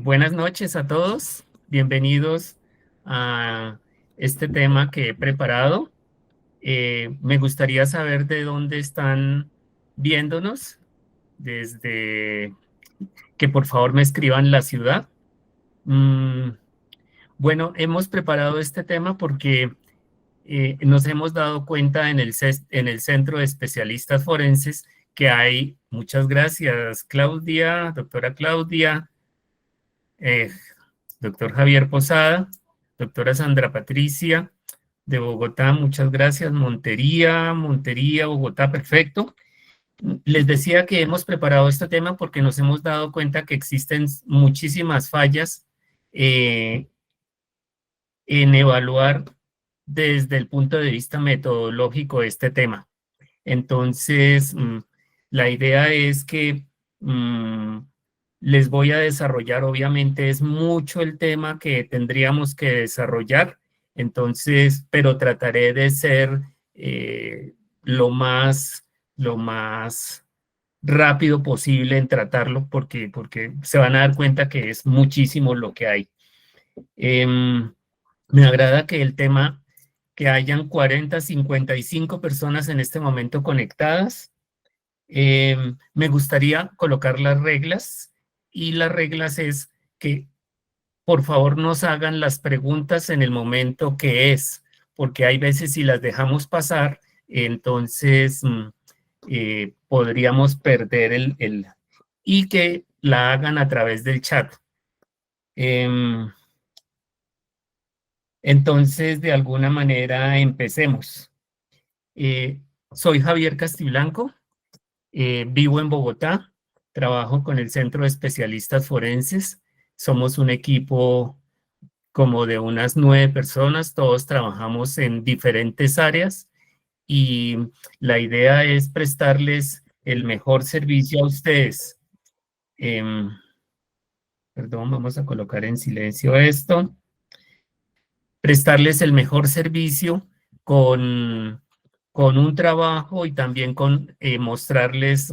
Buenas noches a todos. Bienvenidos a este tema que he preparado. Me gustaría saber de dónde están viéndonos, desde que por favor me escriban la ciudad. Mm, bueno, hemos preparado este tema porque nos hemos dado cuenta en en el Centro de Especialistas Forenses que hay, muchas gracias, Claudia, doctora Claudia, eh, doctor Javier Posada, doctora Sandra Patricia de Bogotá, muchas gracias, Montería, Bogotá, perfecto. Les decía que hemos preparado este tema porque nos hemos dado cuenta que existen muchísimas fallas eh, en evaluar desde el punto de vista metodológico este tema. Entonces, la idea es que les voy a desarrollar, obviamente es mucho el tema que tendríamos que desarrollar, entonces, pero trataré de ser eh, lo más, lo más rápido posible en tratarlo porque se van a dar cuenta que es muchísimo lo que hay. Me agrada que el tema, que hayan 40, 55 personas en este momento conectadas. Me gustaría colocar las reglas y las reglas es que por favor nos hagan las preguntas en el momento que es, porque hay veces si las dejamos pasar, entonces podríamos perder y que la hagan a través del chat. Em, entonces, de alguna manera, empecemos. Eh, Soy Javier Castiblanco. Vivo en Bogotá, trabajo con el Centro de Especialistas Forenses. Somos un equipo como de unas 9 personas, todos trabajamos en diferentes áreas y la idea es prestarles el mejor servicio a ustedes. Em, Perdón, vamos a colocar en silencio esto. Prestarles el mejor servicio con, con un trabajo y también con mostrarles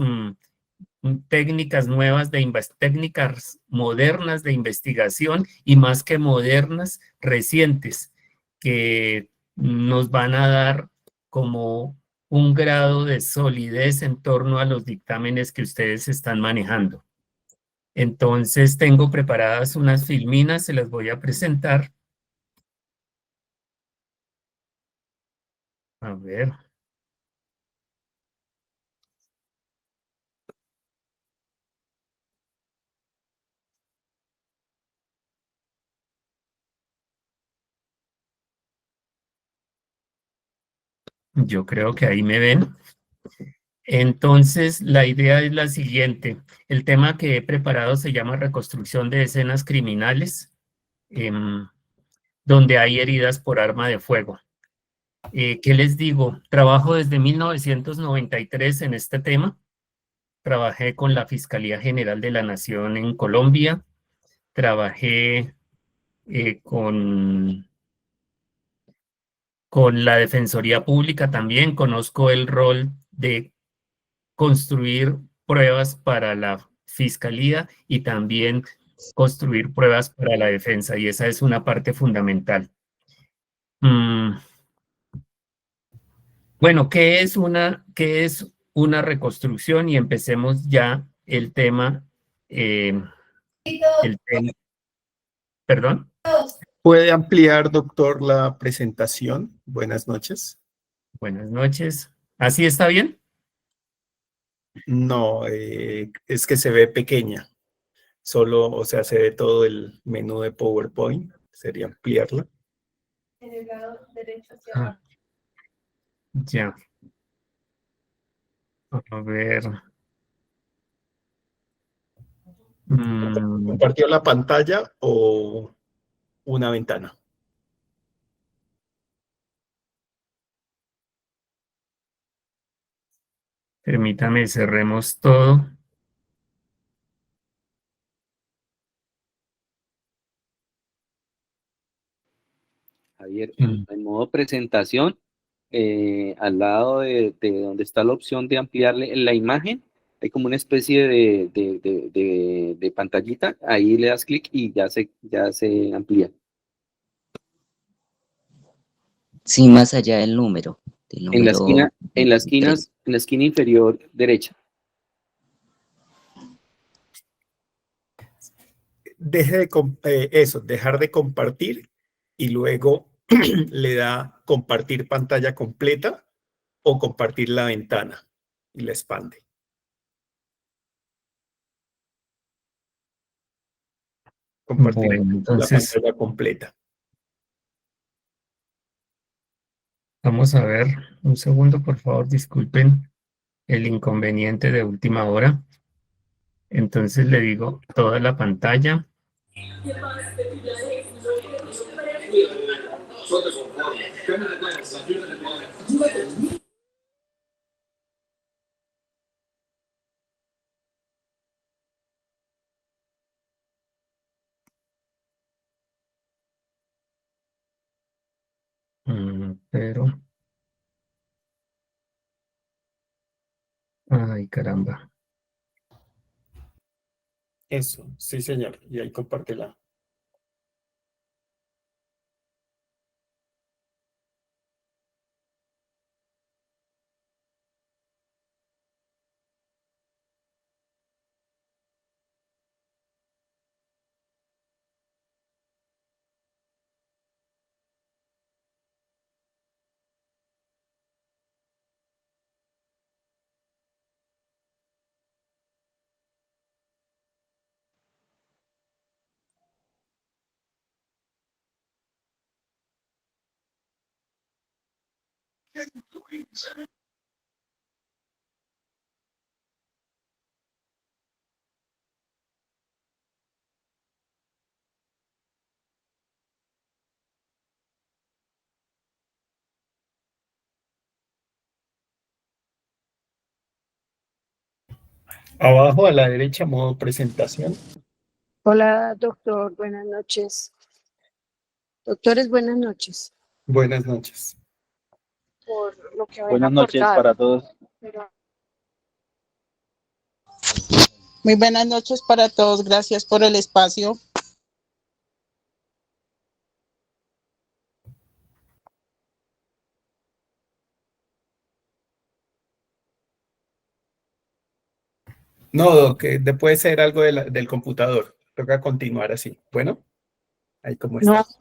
técnicas nuevas técnicas modernas de investigación y más que modernas, recientes, que nos van a dar como un grado de solidez en torno a los dictámenes que ustedes están manejando. Entonces tengo preparadas unas filminas, se las voy a presentar. A ver. Yo creo que ahí me ven. Entonces, la idea es la siguiente. El tema que he preparado se llama reconstrucción de escenas criminales, donde hay heridas por arma de fuego. ¿Qué les digo? Trabajo desde 1993 en este tema. Trabajé con la Fiscalía General de la Nación en Colombia. Trabajé con la Defensoría Pública también. Conozco el rol de construir pruebas para la fiscalía y también construir pruebas para la defensa, y esa es una parte fundamental. Mm, bueno, qué es una reconstrucción? Y empecemos ya el tema, eh, el tema, perdón, ¿Puede ampliar, doctor, la presentación? Buenas noches. buenas noches. ¿Así está bien? No, es que se ve pequeña. Solo, o sea, se ve todo el menú de PowerPoint. Sería ampliarla. En el lado derecho hacia abajo. Ya, a ver. ¿Compartió la pantalla o una ventana? Permítame, cerremos todo. Javier, en modo presentación, al lado de donde está la opción de ampliarle la imagen, hay como una especie de pantallita, ahí le das clic y ya se amplía. Sí, más allá del número, del En la número esquina, 3. en la esquina inferior derecha. Dejar de compartir y luego le da compartir pantalla completa o compartir la ventana y la expande. Compartir Bueno, la entonces pantalla completa. vamos a ver un segundo, por favor, disculpen el inconveniente de última hora. Entonces le digo toda la pantalla. Pero, ay, caramba. Eso, sí, señor. Y ahí compártela. Abajo a la derecha, modo presentación. Hola, doctor, buenas noches. Doctores, buenas noches. Buenas noches. Por lo que habían Buenas noches aportado. para todos. Pero Muy buenas noches para todos. Gracias por el espacio. No, que puede ser algo del computador. Toca continuar así. Bueno, ahí como No, está.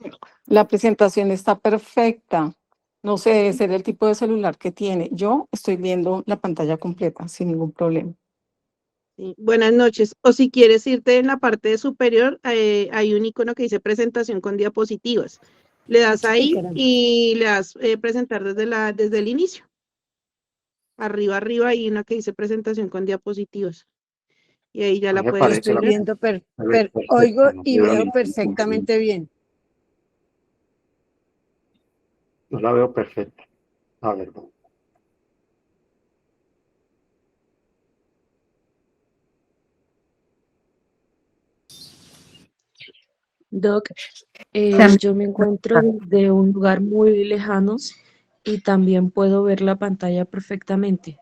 la presentación está perfecta. No sé, debe ser el tipo de celular que tiene. Yo estoy viendo la pantalla completa sin ningún problema. sí, buenas noches. O si quieres irte en la parte superior, hay un icono que dice presentación con diapositivas. Le das Ay, ahí caramba. y le das presentar desde el inicio. Arriba hay una que dice presentación con diapositivas. Y ahí ya la Me puedes Yo parece estoy la tener. viendo, perfecta, oigo no y veo veo ningún inconveniente. perfectamente bien. No la veo perfecta. A ver, Doc, yo me encuentro de un lugar muy lejano y también puedo ver la pantalla perfectamente.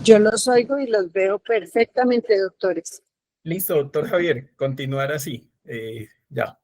Yo los oigo y los veo perfectamente, doctores. Listo, doctor Javier, continuar así. Ya.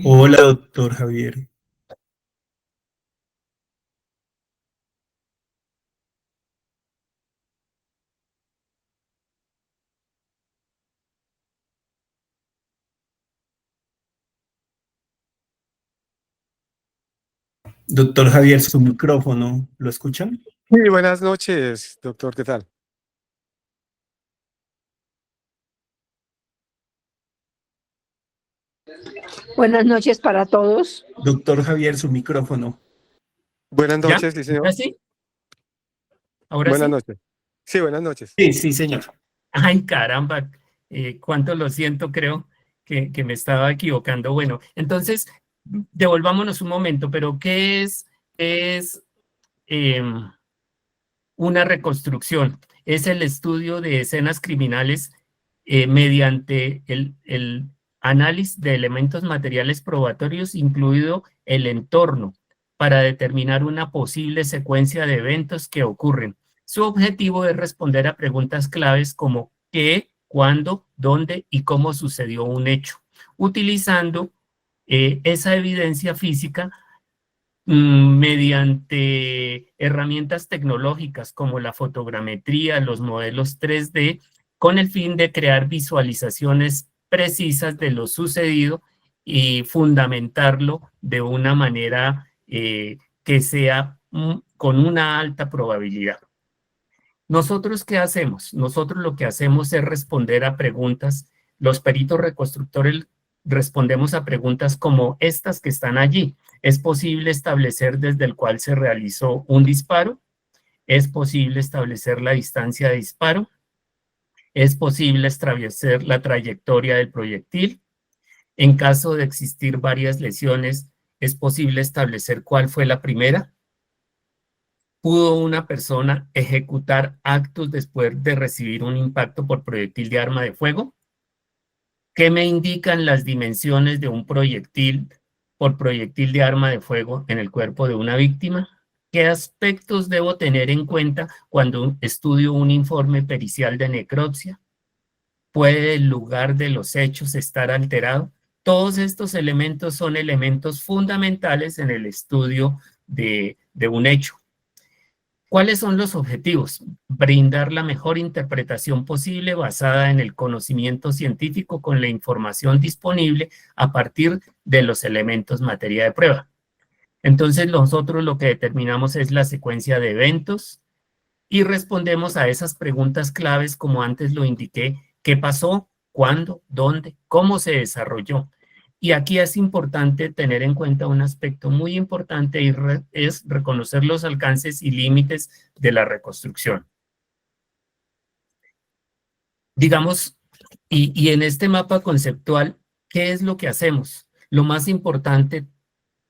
Hola, doctor Javier. Doctor Javier, su micrófono, ¿lo escuchan? Sí, buenas noches, doctor, ¿qué tal? Buenas noches para todos. Doctor Javier, su micrófono. Buenas ¿Ya? noches, sí, señor. ¿Ahora sí? ¿Ahora Buenas sí? noches. Sí, buenas noches. Sí, sí, señor. Ay, caramba, cuánto lo siento, creo que me estaba equivocando. Bueno, entonces, devolvámonos un momento, pero ¿qué es una reconstrucción? Es el estudio de escenas criminales mediante el análisis de elementos materiales probatorios, incluido el entorno, para determinar una posible secuencia de eventos que ocurren. Su objetivo es responder a preguntas claves como qué, cuándo, dónde y cómo sucedió un hecho, utilizando esa evidencia física mediante herramientas tecnológicas como la fotogrametría, los modelos 3D, con el fin de crear visualizaciones precisas de lo sucedido y fundamentarlo de una manera que sea con una alta probabilidad. ¿Nosotros qué hacemos? Nosotros lo que hacemos es responder a preguntas. Los peritos reconstructores respondemos a preguntas como estas que están allí. ¿Es posible establecer desde el cual se realizó un disparo? ¿Es posible establecer la distancia de disparo? ¿Es posible establecer la trayectoria del proyectil? En caso de existir varias lesiones, ¿es posible establecer cuál fue la primera? ¿Pudo una persona ejecutar actos después de recibir un impacto por proyectil de arma de fuego? ¿Qué me indican las dimensiones de un proyectil por proyectil de arma de fuego en el cuerpo de una víctima? ¿Qué aspectos debo tener en cuenta cuando estudio un informe pericial de necropsia? ¿Puede el lugar de los hechos estar alterado? Todos estos elementos son elementos fundamentales en el estudio de un hecho. ¿Cuáles son los objetivos? Brindar la mejor interpretación posible basada en el conocimiento científico con la información disponible a partir de los elementos materia de prueba. Entonces nosotros lo que determinamos es la secuencia de eventos y respondemos a esas preguntas claves como antes lo indiqué: ¿qué pasó? ¿Cuándo? ¿Dónde? ¿Cómo se desarrolló? Y aquí es importante tener en cuenta un aspecto muy importante y es reconocer los alcances y límites de la reconstrucción. Digamos, y en este mapa conceptual, ¿qué es lo que hacemos? Lo más importante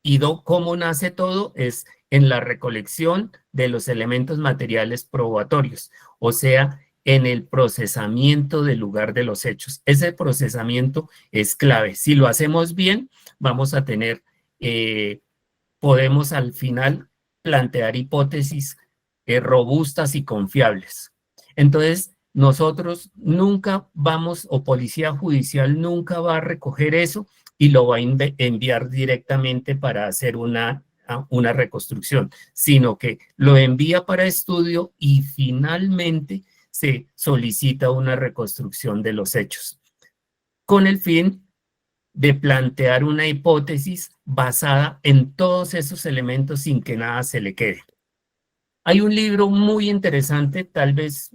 y cómo nace todo es en la recolección de los elementos materiales probatorios, o sea, en el procesamiento del lugar de los hechos. Ese procesamiento es clave. Si lo hacemos bien, vamos a tener, podemos al final plantear hipótesis robustas y confiables. Entonces, nosotros nunca vamos, o policía judicial nunca va a recoger eso y lo va a enviar directamente para hacer una reconstrucción, sino que lo envía para estudio y finalmente se solicita una reconstrucción de los hechos, con el fin de plantear una hipótesis basada en todos esos elementos sin que nada se le quede. Hay un libro muy interesante, tal vez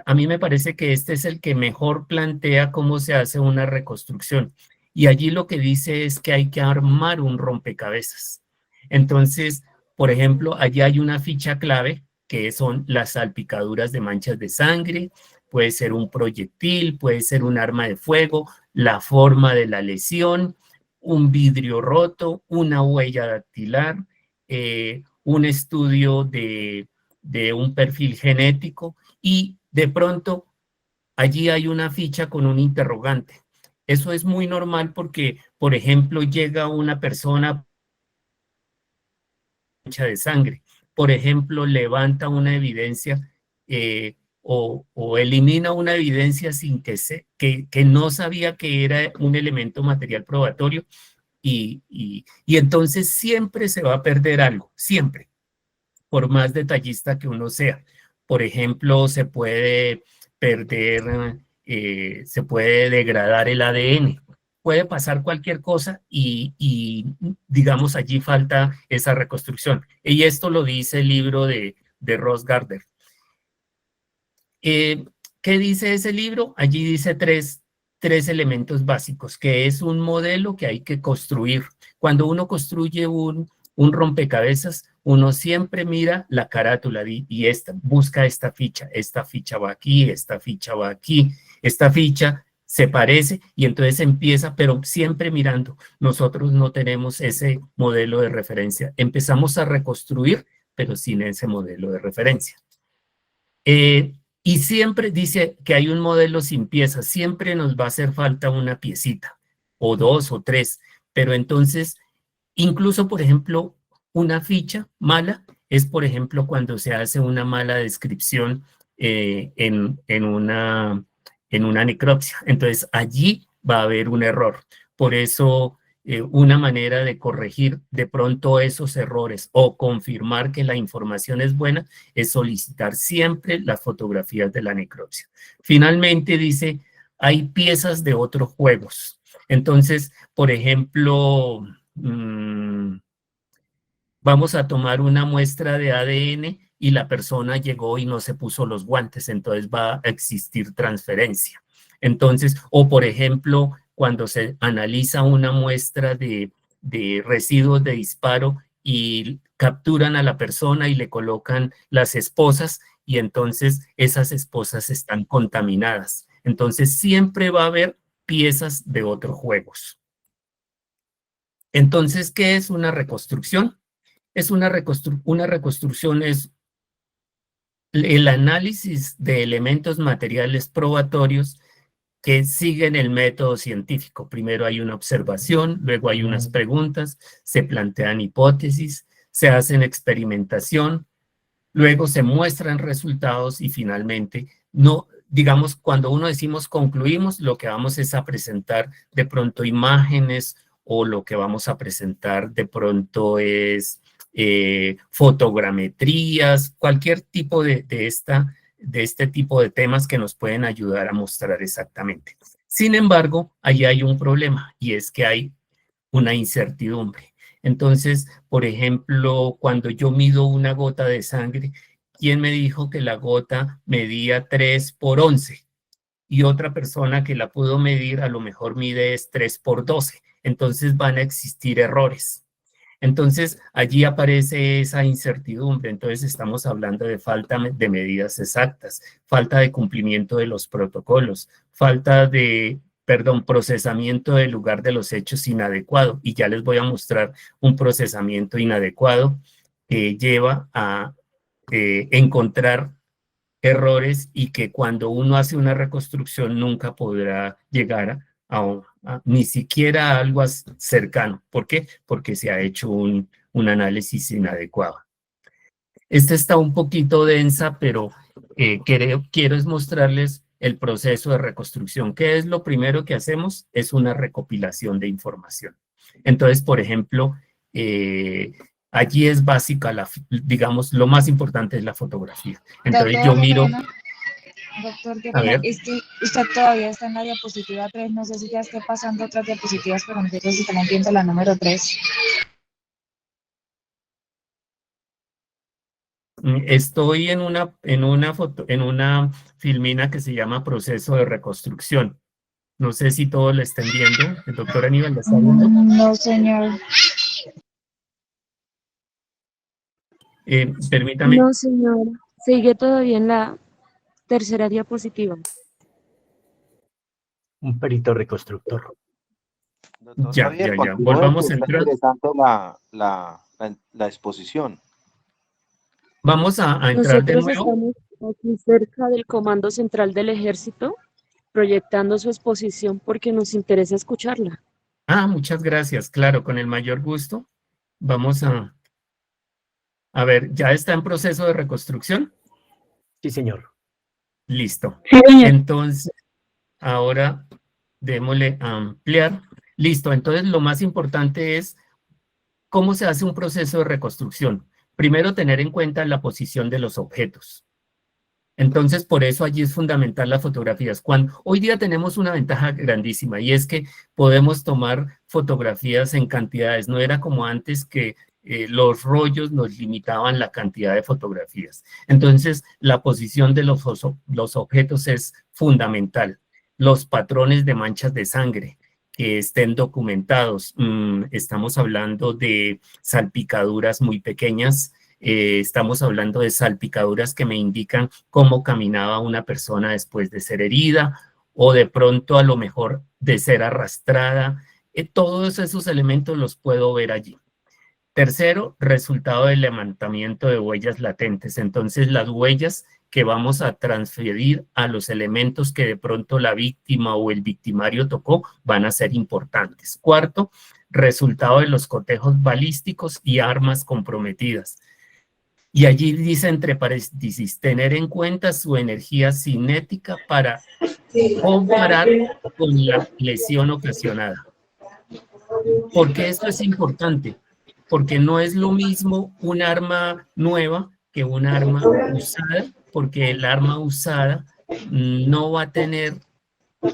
a mí me parece que este es el que mejor plantea cómo se hace una reconstrucción. Y allí lo que dice es que hay que armar un rompecabezas. Entonces, por ejemplo, allí hay una ficha clave que son las salpicaduras de manchas de sangre, puede ser un proyectil, puede ser un arma de fuego, la forma de la lesión, un vidrio roto, una huella dactilar, un estudio de un perfil genético y de pronto allí hay una ficha con un interrogante. Eso es muy normal porque, por ejemplo, llega una persona mancha de sangre, por ejemplo, levanta una evidencia o elimina una evidencia sin que no sabía que era un elemento material probatorio y entonces siempre se va a perder algo, siempre, por más detallista que uno sea. Por ejemplo, se puede perder, se puede degradar el ADN. puede pasar cualquier cosa y digamos, allí falta esa reconstrucción. Y esto lo dice el libro de Ross Gardner. ¿Qué dice ese libro? Allí dice tres elementos básicos, que es un modelo que hay que construir. Cuando uno construye un rompecabezas, uno siempre mira la carátula y busca esta ficha va aquí, esta ficha va aquí, esta ficha se parece y entonces empieza, pero siempre mirando. Nosotros no tenemos ese modelo de referencia. Empezamos a reconstruir, pero sin ese modelo de referencia. Y siempre dice que hay un modelo sin piezas, siempre nos va a hacer falta una piecita, o dos o tres, pero entonces, incluso, por ejemplo, una ficha mala es, por ejemplo, cuando se hace una mala descripción en una necropsia. Entonces, allí va a haber un error. Por eso, una manera de corregir de pronto esos errores o confirmar que la información es buena es solicitar siempre las fotografías de la necropsia. Finalmente dice, hay piezas de otros juegos. Entonces, por ejemplo, vamos a tomar una muestra de ADN y la persona llegó y no se puso los guantes, entonces va a existir transferencia. Entonces, o por ejemplo, cuando se analiza una muestra de residuos de disparo y capturan a la persona y le colocan las esposas y entonces esas esposas están contaminadas. Entonces siempre va a haber piezas de otros juegos. Entonces, ¿qué es una reconstrucción? Una reconstrucción es el análisis de elementos materiales probatorios que siguen el método científico. Primero hay una observación, luego hay unas preguntas, se plantean hipótesis, se hacen experimentación, luego se muestran resultados y finalmente, no, digamos, cuando uno decimos concluimos, lo que vamos es a presentar de pronto imágenes o lo que vamos a presentar de pronto es fotogrametrías, cualquier tipo de este tipo de temas que nos pueden ayudar a mostrar exactamente. Sin embargo, ahí hay un problema y es que hay una incertidumbre. Entonces, por ejemplo, cuando yo mido una gota de sangre, ¿quién me dijo que la gota medía 3 por 11? Y otra persona que la pudo medir a lo mejor mide es 3 por 12. Entonces van a existir errores. Entonces, allí aparece esa incertidumbre. Entonces, estamos hablando de falta de medidas exactas, falta de cumplimiento de los protocolos, falta de, procesamiento del lugar de los hechos inadecuado. Y ya les voy a mostrar un procesamiento inadecuado que lleva a encontrar errores y que cuando uno hace una reconstrucción nunca podrá llegar a ni siquiera a algo cercano. ¿Por qué? Porque se ha hecho un análisis inadecuado. Esta está un poquito densa, pero quiero es mostrarles el proceso de reconstrucción. ¿Qué es lo primero que hacemos? Es una recopilación de información. Entonces, por ejemplo, allí es básica, digamos, lo más importante es la fotografía. Entonces yo miro... Doctor, a ver. Usted todavía está en la diapositiva 3, no sé si ya esté pasando otras diapositivas, pero nosotros estamos viendo la número 3. Estoy en una filmina que se llama proceso de reconstrucción. No sé si todos lo estén viendo. ¿El doctor Aníbal lo está viendo? No, señor. Permítame. No, señor. Sigue todavía en la tercera diapositiva. Un perito reconstructor. Doctor Ya. Volvamos a entrar. La exposición. Vamos a entrar de Nosotros nuevo. estamos aquí cerca del Comando Central del Ejército, proyectando su exposición porque nos interesa escucharla. Muchas gracias. Claro, con el mayor gusto. Vamos a ver, ¿ya está en proceso de reconstrucción? Sí, señor. Listo. Sí, señor. Entonces, ahora démosle a ampliar. Listo, entonces lo más importante es cómo se hace un proceso de reconstrucción. Primero, tener en cuenta la posición de los objetos. Entonces, por eso allí es fundamental las fotografías. Hoy día tenemos una ventaja grandísima y es que podemos tomar fotografías en cantidades. No era como antes que los rollos nos limitaban la cantidad de fotografías. Entonces, la posición de los objetos es fundamental. Los patrones de manchas de sangre que estén documentados. Estamos hablando de salpicaduras muy pequeñas. Estamos hablando de salpicaduras que me indican cómo caminaba una persona después de ser herida o de pronto a lo mejor de ser arrastrada. Todos esos elementos los puedo ver allí. Tercero, resultado del levantamiento de huellas latentes. Entonces, las huellas que vamos a transferir a los elementos que de pronto la víctima o el victimario tocó van a ser importantes. Cuarto, resultado de los cotejos balísticos y armas comprometidas. Y allí dice entre paréntesis, tener en cuenta su energía cinética para comparar con la lesión ocasionada. ¿Por qué esto es importante? Porque no es lo mismo un arma nueva que un arma usada, porque el arma usada no va a tener,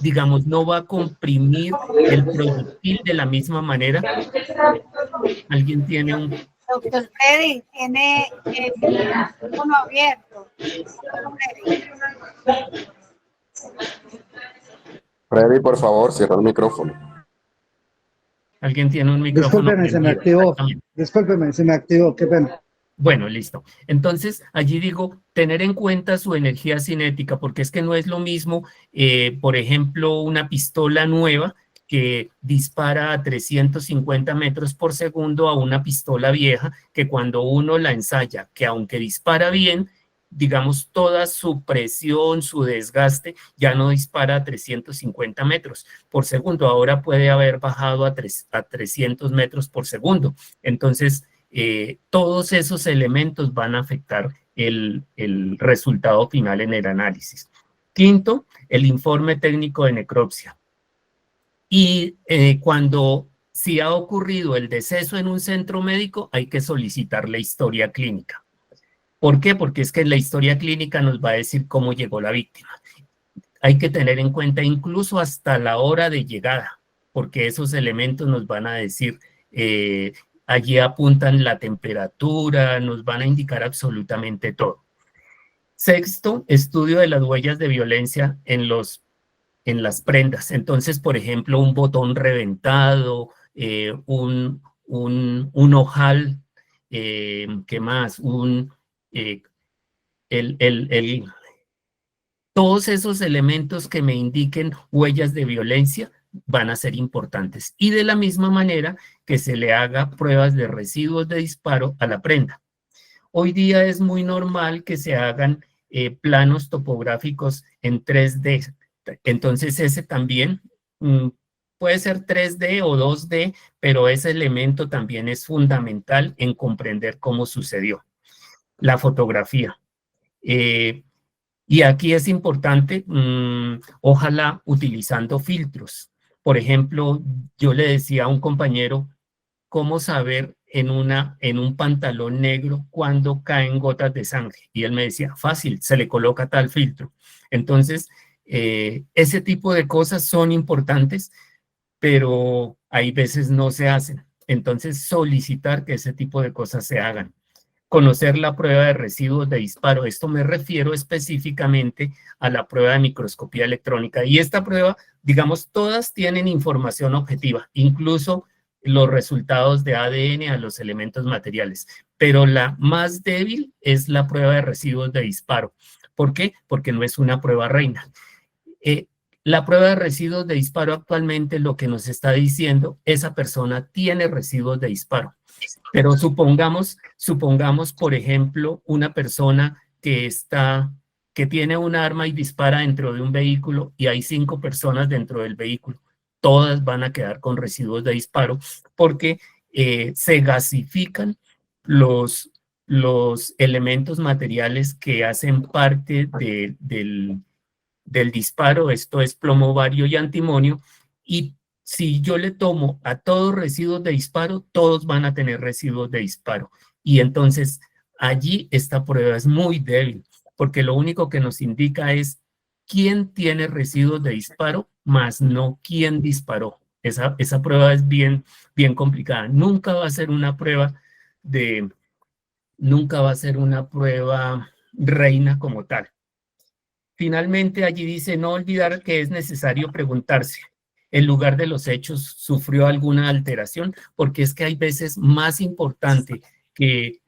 digamos, no va a comprimir el proyectil de la misma manera. ¿Alguien tiene un...? Doctor Freddy, tiene uno abierto. Freddy, por favor, cierra el micrófono. ¿Alguien tiene un micrófono? Discúlpeme, se me activó. Discúlpeme, se me activó, qué pena. Bueno, listo. Entonces, allí digo, tener en cuenta su energía cinética, porque es que no es lo mismo, por ejemplo, una pistola nueva que dispara a 350 metros por segundo a una pistola vieja que cuando uno la ensaya, que aunque dispara bien, digamos, toda su presión, su desgaste, ya no dispara a 350 metros por segundo. Ahora puede haber bajado a 300 metros por segundo. Entonces, todos esos elementos van a afectar el resultado final en el análisis. Quinto, el informe técnico de necropsia. Y cuando si ha ocurrido el deceso en un centro médico, hay que solicitar la historia clínica. ¿Por qué? Porque es que la historia clínica nos va a decir cómo llegó la víctima. Hay que tener en cuenta incluso hasta la hora de llegada, porque esos elementos nos van a decir, allí apuntan la temperatura, nos van a indicar absolutamente todo. Sexto, estudio de las huellas de violencia en las prendas. Entonces, por ejemplo, un botón reventado, un ojal, ¿qué más? Todos esos elementos que me indiquen huellas de violencia van a ser importantes. Y de la misma manera que se le haga pruebas de residuos de disparo a la prenda. Hoy día es muy normal que se hagan planos topográficos en 3D. Entonces ese también puede ser 3D o 2D, pero ese elemento también es fundamental en comprender cómo sucedió. La fotografía. Y aquí es importante, ojalá utilizando filtros. Por ejemplo, yo le decía a un compañero cómo saber en un pantalón negro cuando caen gotas de sangre. Y él me decía, fácil, se le coloca tal filtro. Entonces, ese tipo de cosas son importantes, pero hay veces no se hacen. Entonces, solicitar que ese tipo de cosas se hagan. Conocer la prueba de residuos de disparo. Esto me refiero específicamente a la prueba de microscopía electrónica. Y esta prueba, digamos, todas tienen información objetiva, incluso los resultados de ADN a los elementos materiales. Pero la más débil es la prueba de residuos de disparo. ¿Por qué? Porque no es una prueba reina. La prueba de residuos de disparo actualmente lo que nos está diciendo, esa persona tiene residuos de disparo. Pero supongamos, por ejemplo, una persona que tiene un arma y dispara dentro de un vehículo y hay 5 personas dentro del vehículo. Todas van a quedar con residuos de disparo porque se gasifican los elementos materiales que hacen parte del disparo. Esto es plomo, bario y antimonio, y si yo le tomo a todos residuos de disparo, todos van a tener residuos de disparo. Y entonces allí esta prueba es muy débil. porque lo único que nos indica es quién tiene residuos de disparo, más no quién disparó. Esa prueba es bien complicada. Nunca va a ser una prueba reina como tal. Finalmente, allí dice, no olvidar que es necesario preguntarse, ¿el lugar de los hechos sufrió alguna alteración? Porque es que hay veces más importante que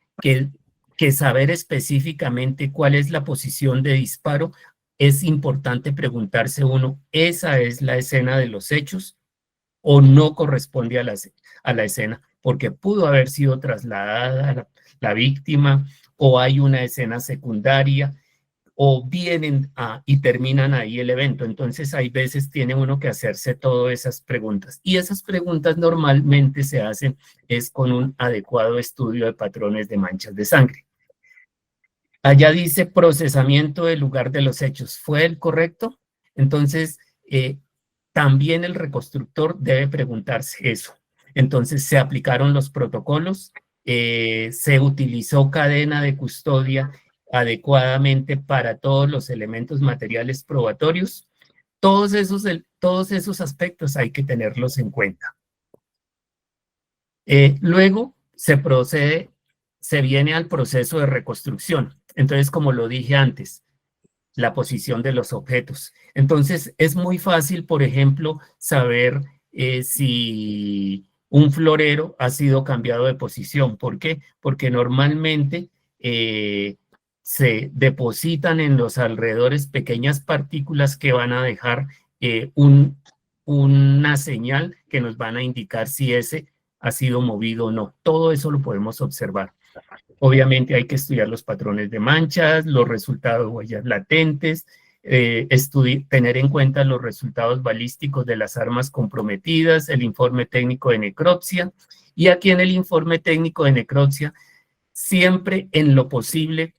saber específicamente cuál es la posición de disparo. Es importante preguntarse uno, ¿esa es la escena de los hechos o no corresponde a la escena? Porque pudo haber sido trasladada la víctima, o hay una escena secundaria, o vienen y terminan ahí el evento. Entonces, hay veces tiene uno que hacerse todas esas preguntas. Y esas preguntas normalmente se hacen es con un adecuado estudio de patrones de manchas de sangre. Allá dice procesamiento del lugar de los hechos. ¿Fue el correcto? Entonces, también el reconstructor debe preguntarse eso. Entonces, se aplicaron los protocolos, se utilizó cadena de custodia adecuadamente para todos los elementos materiales probatorios. Todos esos aspectos hay que tenerlos en cuenta. Luego se viene al proceso de reconstrucción. Entonces, como lo dije antes, la posición de los objetos. Entonces, es muy fácil, por ejemplo, saber si un florero ha sido cambiado de posición. ¿Por qué? Porque normalmente se depositan en los alrededores pequeñas partículas que van a dejar una señal que nos van a indicar si ese ha sido movido o no. Todo eso lo podemos observar. Obviamente hay que estudiar los patrones de manchas, los resultados de huellas latentes, tener en cuenta los resultados balísticos de las armas comprometidas, el informe técnico de necropsia, y aquí en el informe técnico de necropsia, siempre en lo posible,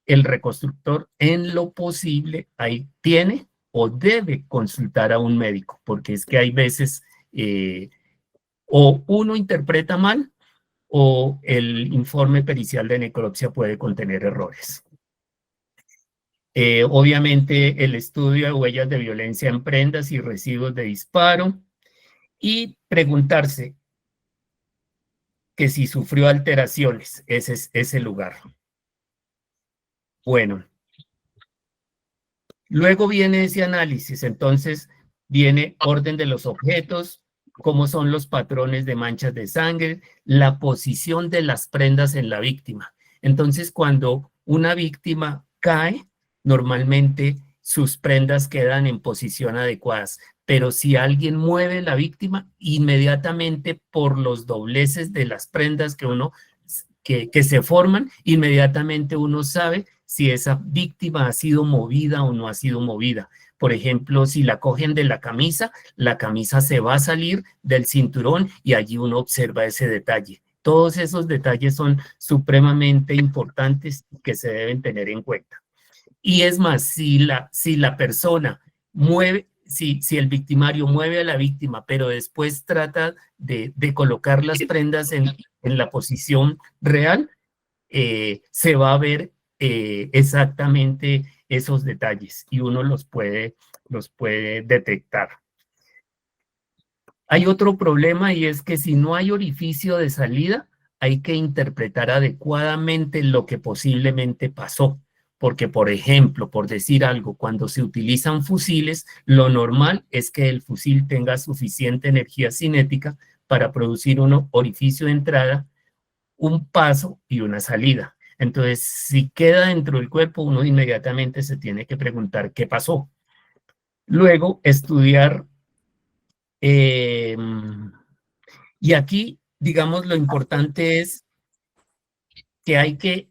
el reconstructor en lo posible ahí tiene o debe consultar a un médico, porque es que hay veces o uno interpreta mal o el informe pericial de necropsia puede contener errores. Obviamente el estudio de huellas de violencia en prendas y residuos de disparo, y preguntarse que si sufrió alteraciones, ese es ese lugar. Bueno, luego viene ese análisis, entonces viene orden de los objetos, cómo son los patrones de manchas de sangre, la posición de las prendas en la víctima. Entonces, cuando una víctima cae, normalmente sus prendas quedan en posición adecuadas, pero si alguien mueve la víctima, inmediatamente por los dobleces de las prendas que se forman, inmediatamente uno sabe si esa víctima ha sido movida o no ha sido movida. Por ejemplo, si la cogen de la camisa se va a salir del cinturón y allí uno observa ese detalle. Todos esos detalles son supremamente importantes que se deben tener en cuenta. Y es más, si la persona mueve, si el victimario mueve a la víctima, pero después trata de colocar las prendas en la posición real, se va a ver exactamente esos detalles y uno los puede detectar. Hay otro problema, y es que si no hay orificio de salida, hay que interpretar adecuadamente lo que posiblemente pasó. Porque, por ejemplo, por decir algo, cuando se utilizan fusiles, lo normal es que el fusil tenga suficiente energía cinética para producir un orificio de entrada, un paso y una salida. Entonces, si queda dentro del cuerpo, uno inmediatamente se tiene que preguntar qué pasó. Luego, estudiar, y aquí, digamos, lo importante es que hay que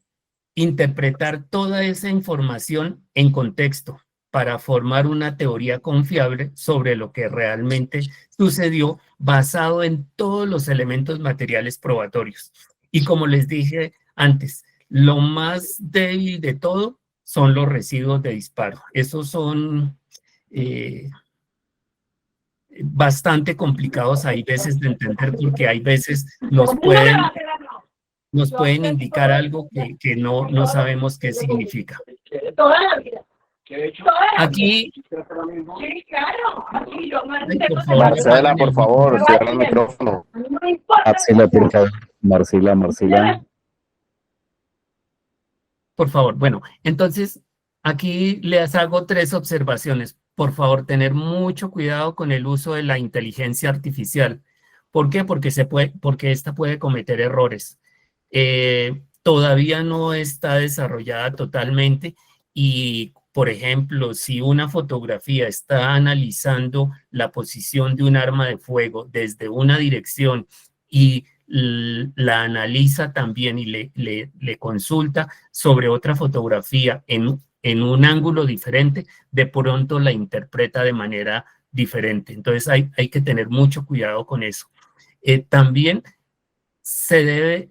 interpretar toda esa información en contexto para formar una teoría confiable sobre lo que realmente sucedió, basado en todos los elementos materiales probatorios. Y como les dije antes, lo más débil de todo son los residuos de disparo. Esos son bastante complicados, hay veces de entender, porque hay veces nos pueden indicar algo que no sabemos qué significa. toda la vida. Aquí, Sí, claro. Aquí yo me ay, por tengo favor, Marcela, apaguen por el favor, micrófono. cierra el micrófono. A mí no me importa. Marcela, por favor. Marcela. Por favor, bueno, entonces aquí les hago 3 observaciones. Por favor, tener mucho cuidado con el uso de la inteligencia artificial. ¿Por qué? Porque esta puede cometer errores. Todavía no está desarrollada totalmente y, por ejemplo, si una fotografía está analizando la posición de un arma de fuego desde una dirección y la analiza también y le consulta sobre otra fotografía en un ángulo diferente, de pronto la interpreta de manera diferente. Entonces hay que tener mucho cuidado con eso. También se le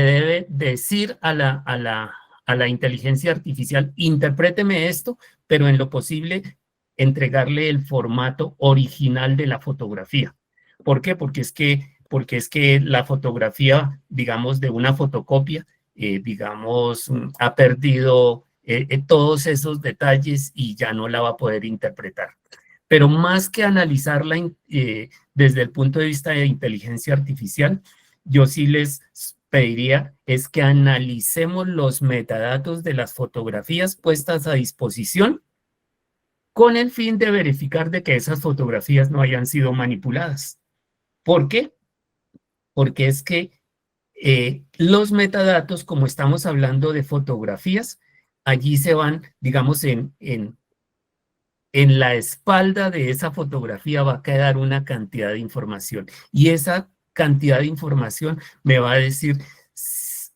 debe decir a la inteligencia artificial, interpréteme esto, pero en lo posible entregarle el formato original de la fotografía. ¿Por qué? Porque es que la fotografía, digamos, de una fotocopia, digamos, ha perdido todos esos detalles y ya no la va a poder interpretar. Pero más que analizarla desde el punto de vista de inteligencia artificial, yo sí les pediría es que analicemos los metadatos de las fotografías puestas a disposición con el fin de verificar de que esas fotografías no hayan sido manipuladas. ¿Por qué? Porque es que los metadatos, como estamos hablando de fotografías, allí se van, digamos, en la espalda de esa fotografía va a quedar una cantidad de información. Y esa cantidad de información me va a decir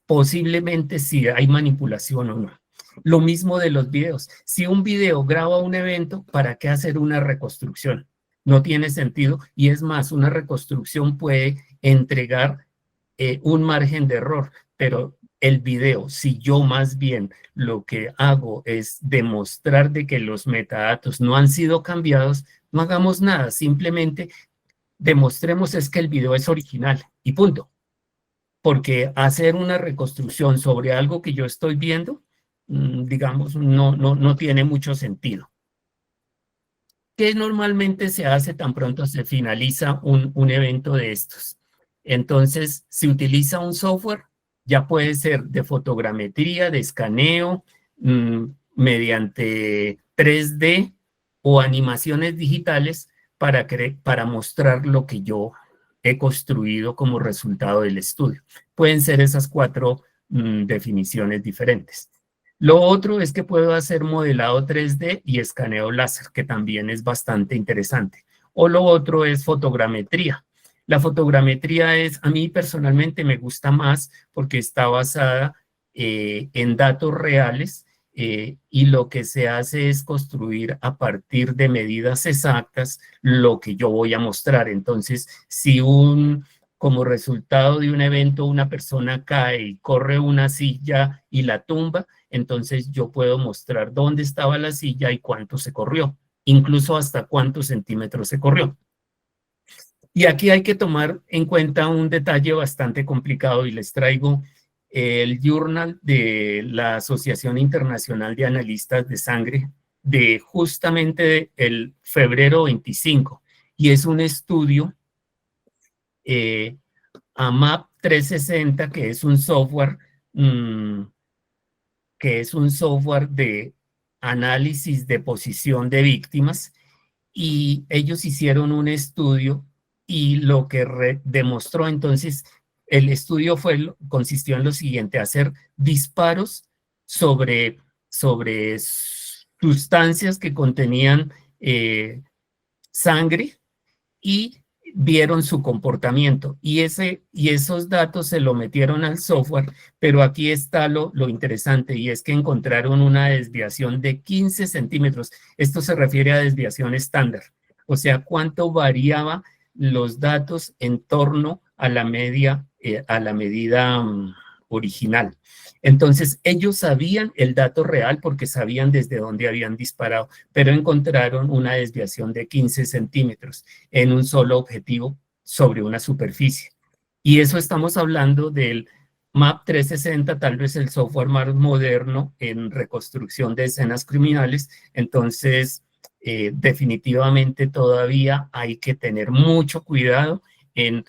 posiblemente si hay manipulación o no. Lo mismo de los videos. Si un video graba un evento, ¿para qué hacer una reconstrucción? No tiene sentido y es más, una reconstrucción puede entregar un margen de error, pero el video, si yo más bien lo que hago es demostrar de que los metadatos no han sido cambiados, no hagamos nada, simplemente demostremos es que el video es original y punto. Porque hacer una reconstrucción sobre algo que yo estoy viendo, digamos, no tiene mucho sentido. ¿Qué normalmente se hace tan pronto se finaliza un evento de estos? Entonces, se utiliza un software, ya puede ser de fotogrametría, de escaneo, mediante 3D o animaciones digitales para mostrar lo que yo he construido como resultado del estudio. Pueden ser esas 4 definiciones diferentes. Lo otro es que puedo hacer modelado 3D y escaneo láser, que también es bastante interesante. O lo otro es fotogrametría. La fotogrametría a mí personalmente me gusta más porque está basada en datos reales y lo que se hace es construir a partir de medidas exactas lo que yo voy a mostrar. Entonces, si como resultado de un evento una persona cae y corre una silla y la tumba, entonces yo puedo mostrar dónde estaba la silla y cuánto se corrió, incluso hasta cuántos centímetros se corrió. Y aquí hay que tomar en cuenta un detalle bastante complicado y les traigo el journal de la Asociación Internacional de Analistas de Sangre de justamente el febrero 25 y es un estudio AMAP 360 que es un software de análisis de posición de víctimas y ellos hicieron un estudio y lo que demostró entonces, el estudio consistió en lo siguiente, hacer disparos sobre sustancias que contenían sangre y vieron su comportamiento y esos datos se lo metieron al software, pero aquí está lo interesante y es que encontraron una desviación de 15 centímetros. Esto se refiere a desviación estándar, o sea, cuánto variaba los datos en torno a la medida original. Entonces, ellos sabían el dato real porque sabían desde dónde habían disparado, pero encontraron una desviación de 15 centímetros en un solo objetivo sobre una superficie. Y eso estamos hablando del MAP 360 tal vez el software más moderno en reconstrucción de escenas criminales, entonces definitivamente todavía hay que tener mucho cuidado en,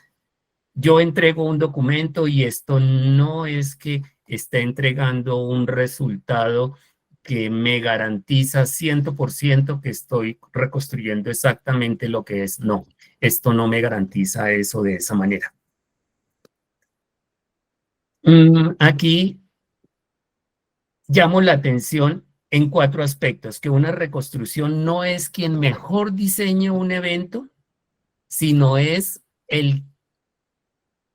yo entrego un documento y esto no es que esté entregando un resultado que me garantiza 100% que estoy reconstruyendo exactamente lo que es. No, esto no me garantiza eso de esa manera. Aquí llamo la atención en 4 aspectos, que una reconstrucción no es quien mejor diseña un evento, sino es el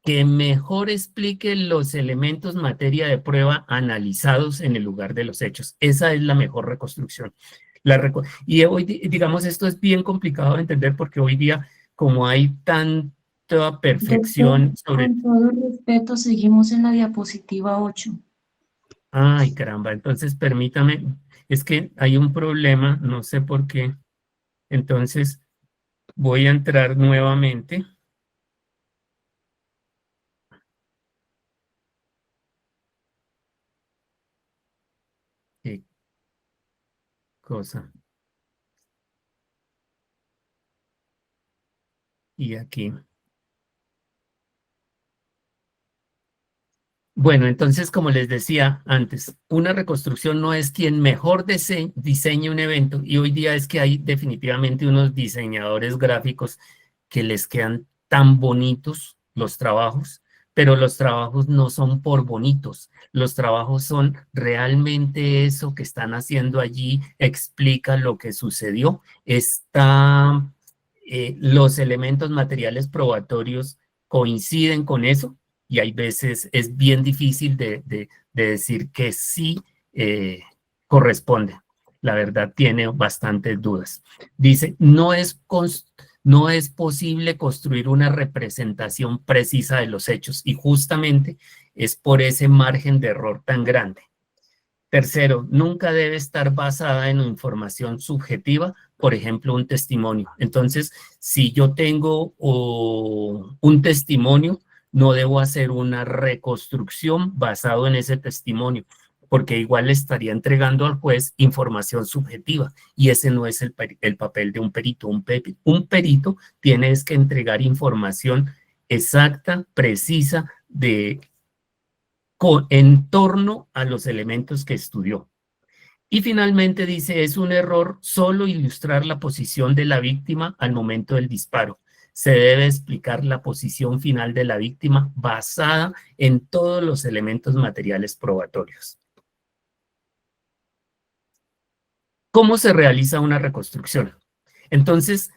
que mejor explique los elementos materia de prueba analizados en el lugar de los hechos. Esa es la mejor reconstrucción. Y hoy, digamos, esto es bien complicado de entender porque hoy día, como hay tanta perfección sobre... Con todo respeto, seguimos en la diapositiva 8. Ay, caramba, entonces permítame, es que hay un problema, no sé por qué. Entonces voy a entrar nuevamente. ¿Qué cosa? Y aquí. Bueno, entonces, como les decía antes, una reconstrucción no es quien mejor diseñe un evento, y hoy día es que hay definitivamente unos diseñadores gráficos que les quedan tan bonitos los trabajos, pero los trabajos no son por bonitos, los trabajos son realmente eso que están haciendo allí, explica lo que sucedió, los elementos materiales probatorios coinciden con eso, y hay veces es bien difícil de decir que sí corresponde. La verdad tiene bastantes dudas. Dice, no es posible construir una representación precisa de los hechos y justamente es por ese margen de error tan grande. Tercero, nunca debe estar basada en información subjetiva, por ejemplo, un testimonio. Entonces, si yo tengo un testimonio, no debo hacer una reconstrucción basado en ese testimonio, porque igual le estaría entregando al juez información subjetiva, y ese no es el papel de un perito. Un perito tiene que entregar información exacta, precisa, en torno a los elementos que estudió. Y finalmente dice, es un error solo ilustrar la posición de la víctima al momento del disparo. Se debe explicar la posición final de la víctima basada en todos los elementos materiales probatorios. ¿Cómo se realiza una reconstrucción? Entonces,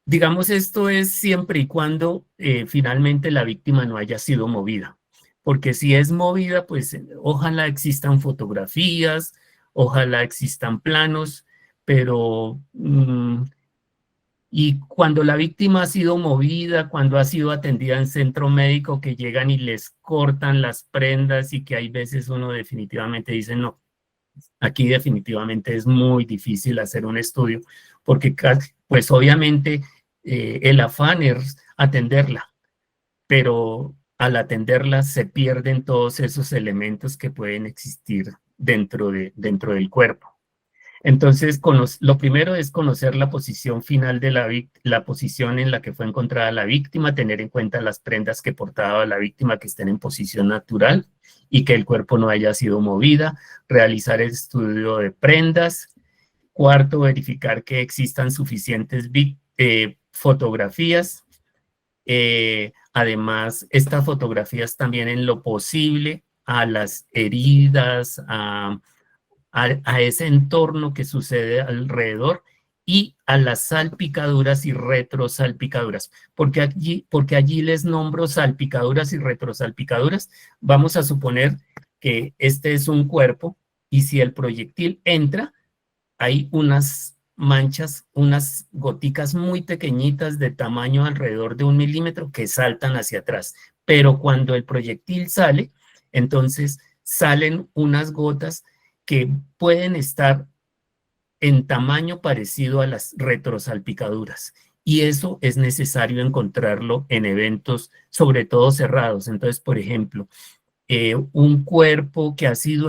digamos, esto es siempre y cuando finalmente la víctima no haya sido movida. Porque si es movida, pues ojalá existan fotografías, ojalá existan planos, pero... y cuando la víctima ha sido movida, cuando ha sido atendida en centro médico, que llegan y les cortan las prendas y que hay veces uno definitivamente dice, no, aquí definitivamente es muy difícil hacer un estudio, porque pues obviamente el afán es atenderla, pero al atenderla se pierden todos esos elementos que pueden existir dentro del cuerpo. Entonces, lo primero es conocer la posición final de la posición en la que fue encontrada la víctima, tener en cuenta las prendas que portaba la víctima que estén en posición natural y que el cuerpo no haya sido movida, realizar el estudio de prendas. Cuarto, verificar que existan suficientes fotografías. Además, estas fotografías también en lo posible a las heridas, a ese entorno que sucede alrededor y a las salpicaduras y retrosalpicaduras. Porque allí les nombro salpicaduras y retrosalpicaduras. Vamos a suponer que este es un cuerpo y si el proyectil entra, hay unas manchas, unas goticas muy pequeñitas de tamaño alrededor de 1 milímetro que saltan hacia atrás. Pero cuando el proyectil sale, entonces salen unas gotas que pueden estar en tamaño parecido a las retrosalpicaduras. Y eso es necesario encontrarlo en eventos, sobre todo cerrados. Entonces, por ejemplo, un cuerpo que ha sido,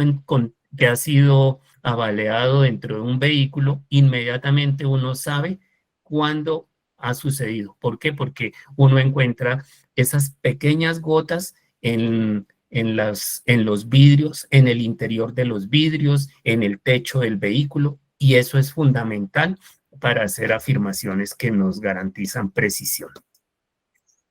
que ha sido avaleado dentro de un vehículo, inmediatamente uno sabe cuándo ha sucedido. ¿Por qué? Porque uno encuentra esas pequeñas gotas en los vidrios, en el interior de los vidrios, en el techo del vehículo, y eso es fundamental para hacer afirmaciones que nos garantizan precisión.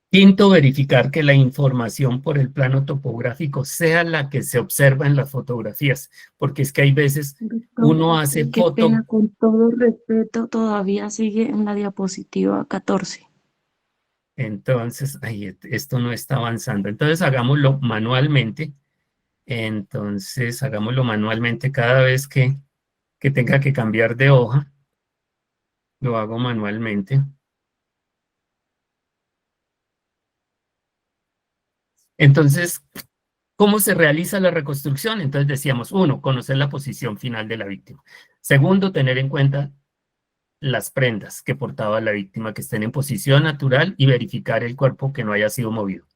Quinto, verificar que la información por el plano topográfico sea la que se observa en las fotografías, porque es que hay veces uno hace Qué foto. pena, con todo respeto, todavía sigue en la diapositiva 14. Entonces, ay, esto no está avanzando. Entonces, hagámoslo manualmente. Entonces, hagámoslo manualmente cada vez que tenga que cambiar de hoja. Lo hago manualmente. Entonces, ¿cómo se realiza la reconstrucción? Entonces decíamos, uno, conocer la posición final de la víctima. Segundo, tener en cuenta las prendas que portaba la víctima que estén en posición natural y verificar el cuerpo que no haya sido movido.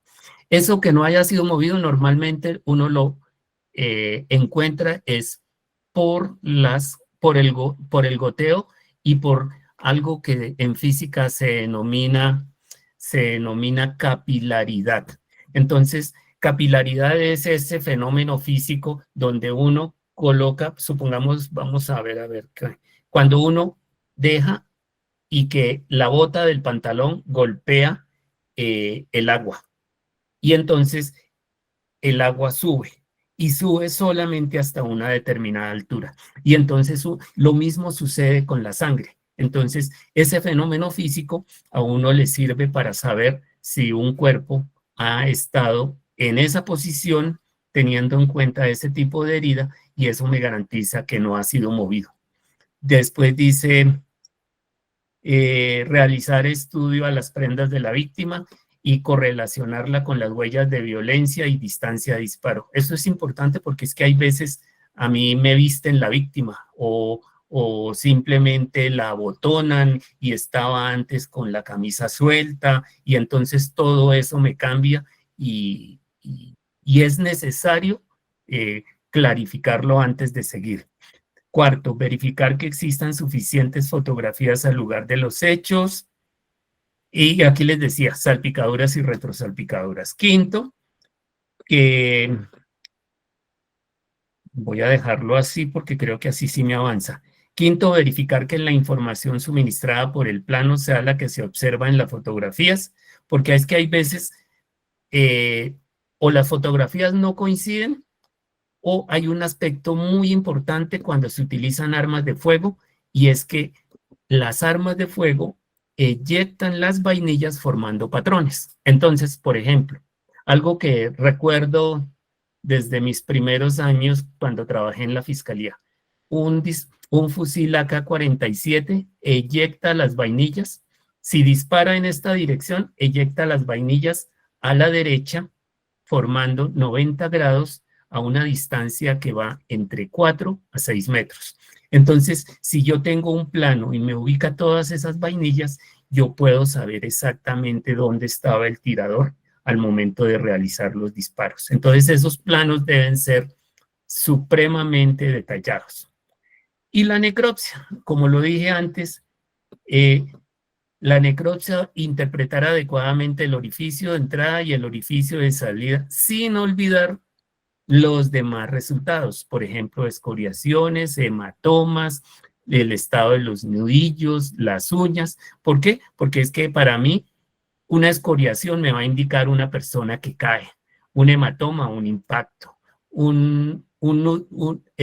Eso que no haya sido movido normalmente uno lo encuentra es por el goteo y por algo que en física se denomina capilaridad. Entonces, capilaridad es ese fenómeno físico donde uno coloca, supongamos, vamos a ver, cuando uno deja y que la bota del pantalón golpea el agua. Y entonces el agua sube y sube solamente hasta una determinada altura. Y entonces lo mismo sucede con la sangre. Entonces ese fenómeno físico a uno le sirve para saber si un cuerpo ha estado en esa posición teniendo en cuenta ese tipo de herida y eso me garantiza que no ha sido movido. Después dice realizar estudio a las prendas de la víctima y correlacionarla con las huellas de violencia y distancia de disparo. Eso es importante porque es que hay veces a mí me visten la víctima o simplemente la abotonan y estaba antes con la camisa suelta y entonces todo eso me cambia y es necesario clarificarlo antes de seguir. Cuarto, verificar que existan suficientes fotografías al lugar de los hechos. Y aquí les decía, salpicaduras y retrosalpicaduras. Quinto, voy a dejarlo así porque creo que así sí me avanza. Quinto, verificar que la información suministrada por el plano sea la que se observa en las fotografías, porque es que hay veces o las fotografías no coinciden o hay un aspecto muy importante cuando se utilizan armas de fuego y es que las armas de fuego eyectan las vainillas formando patrones. Entonces, por ejemplo, algo que recuerdo desde mis primeros años cuando trabajé en la fiscalía, un fusil AK-47 eyecta las vainillas. Si dispara en esta dirección, eyecta las vainillas a la derecha, formando 90 grados a una distancia que va entre 4 a 6 metros. Entonces, si yo tengo un plano y me ubica todas esas vainillas, yo puedo saber exactamente dónde estaba el tirador al momento de realizar los disparos. Entonces, esos planos deben ser supremamente detallados. Y la necropsia, como lo dije antes, la necropsia interpretar adecuadamente el orificio de entrada y el orificio de salida, sin olvidar los demás resultados, por ejemplo, escoriaciones, hematomas, el estado de los nudillos, las uñas. ¿Por qué? Porque es que para mí una escoriación me va a indicar una persona que cae, un hematoma, un impacto, el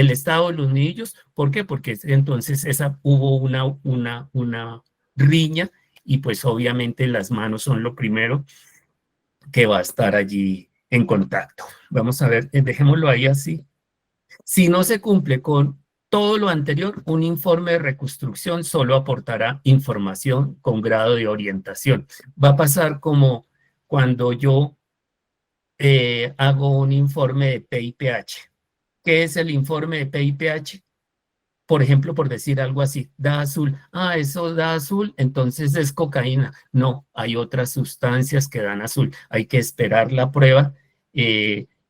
estado de los nudillos. ¿Por qué? Porque entonces hubo una riña y pues obviamente las manos son lo primero que va a estar allí en contacto. Vamos a ver, dejémoslo ahí así. Si no se cumple con todo lo anterior, un informe de reconstrucción solo aportará información con grado de orientación. Va a pasar como cuando yo hago un informe de PIPH. ¿Qué es el informe de PIPH? Por ejemplo, por decir algo así, da azul. Ah, eso da azul, entonces es cocaína. No, hay otras sustancias que dan azul. Hay que esperar la prueba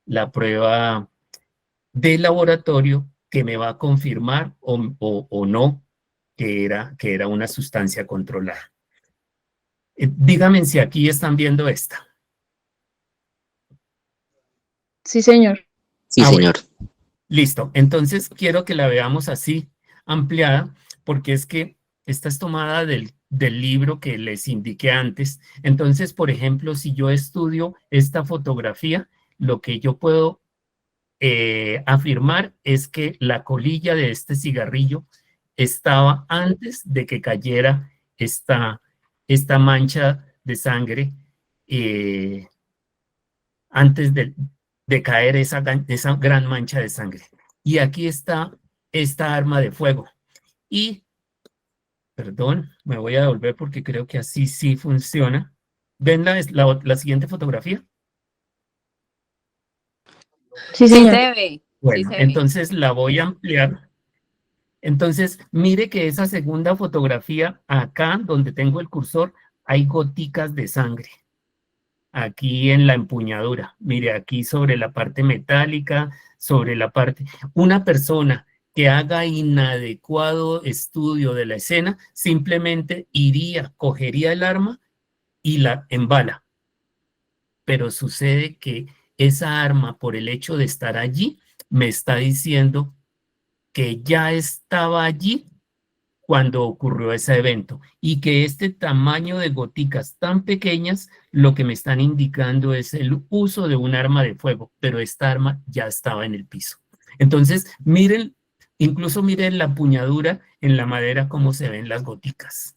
la prueba de laboratorio que me va a confirmar o no que era una sustancia controlada. Díganme si aquí están viendo esta. Sí, señor. Sí, señor. Bueno, listo. Entonces quiero que la veamos así, ampliada, porque es que esta es tomada del libro que les indiqué antes. Entonces, por ejemplo, si yo estudio esta fotografía, lo que yo puedo afirmar es que la colilla de este cigarrillo estaba antes de que cayera esta mancha de sangre, antes de caer esa gran mancha de sangre. Y aquí está esta arma de fuego. Y, perdón, me voy a devolver porque creo que así sí funciona. ¿Ven la siguiente fotografía? Sí, Sí señor. se ve. Bueno, Sí se ve. entonces la voy a ampliar. Entonces, mire que esa segunda fotografía, acá donde tengo el cursor, hay goticas de sangre. Aquí en la empuñadura. Mire, aquí sobre la parte metálica, sobre la parte... Una persona que haga inadecuado estudio de la escena, simplemente cogería el arma y la embala. Pero sucede que esa arma, por el hecho de estar allí, me está diciendo que ya estaba allí cuando ocurrió ese evento y que este tamaño de goticas tan pequeñas lo que me están indicando es el uso de un arma de fuego, pero esta arma ya estaba en el piso. Entonces, miren, incluso miren la empuñadura en la madera, cómo se ven las goticas.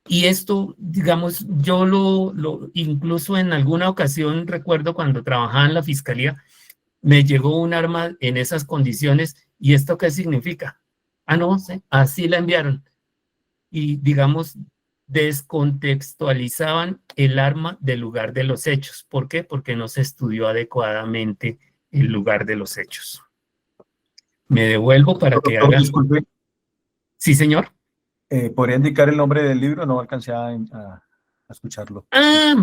Y esto, digamos, yo incluso en alguna ocasión recuerdo cuando trabajaba en la fiscalía, me llegó un arma en esas condiciones. ¿Y esto qué significa? Ah, no sé, así la enviaron. Y, digamos, descontextualizaban el arma del lugar de los hechos. ¿Por qué? Porque no se estudió adecuadamente el lugar de los hechos. Me devuelvo para que hagan... Disculpe, Sí, señor. ¿podría indicar el nombre del libro? No alcancé a escucharlo. Ah,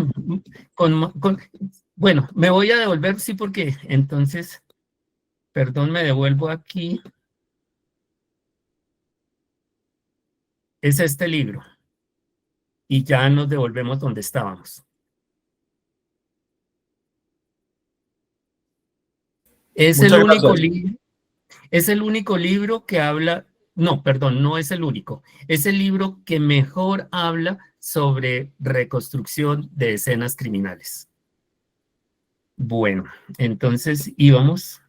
bueno, me voy a devolver, sí, porque entonces, perdón, me devuelvo aquí. Es este libro. Y ya nos devolvemos donde estábamos. Es Muchas el único gracias. libro. Es el único libro que habla, no, perdón, no es el único. Es el libro que mejor habla sobre reconstrucción de escenas criminales. Bueno, entonces íbamos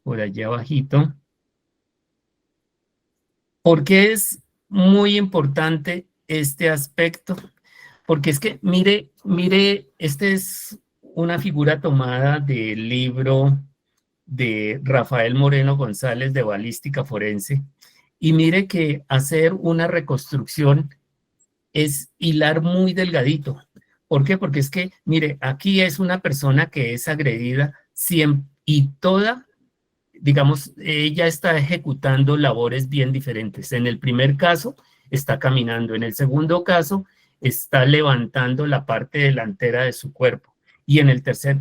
por allá abajito. ¿Por qué es muy importante este aspecto? Porque es que, mire, esta es una figura tomada del libro de Rafael Moreno González de Balística Forense. Y mire que hacer una reconstrucción es hilar muy delgadito. ¿Por qué? Porque es que, mire, aquí es una persona que es agredida y toda, digamos, ella está ejecutando labores bien diferentes. En el primer caso, está caminando. En el segundo caso, está levantando la parte delantera de su cuerpo. Y en el tercer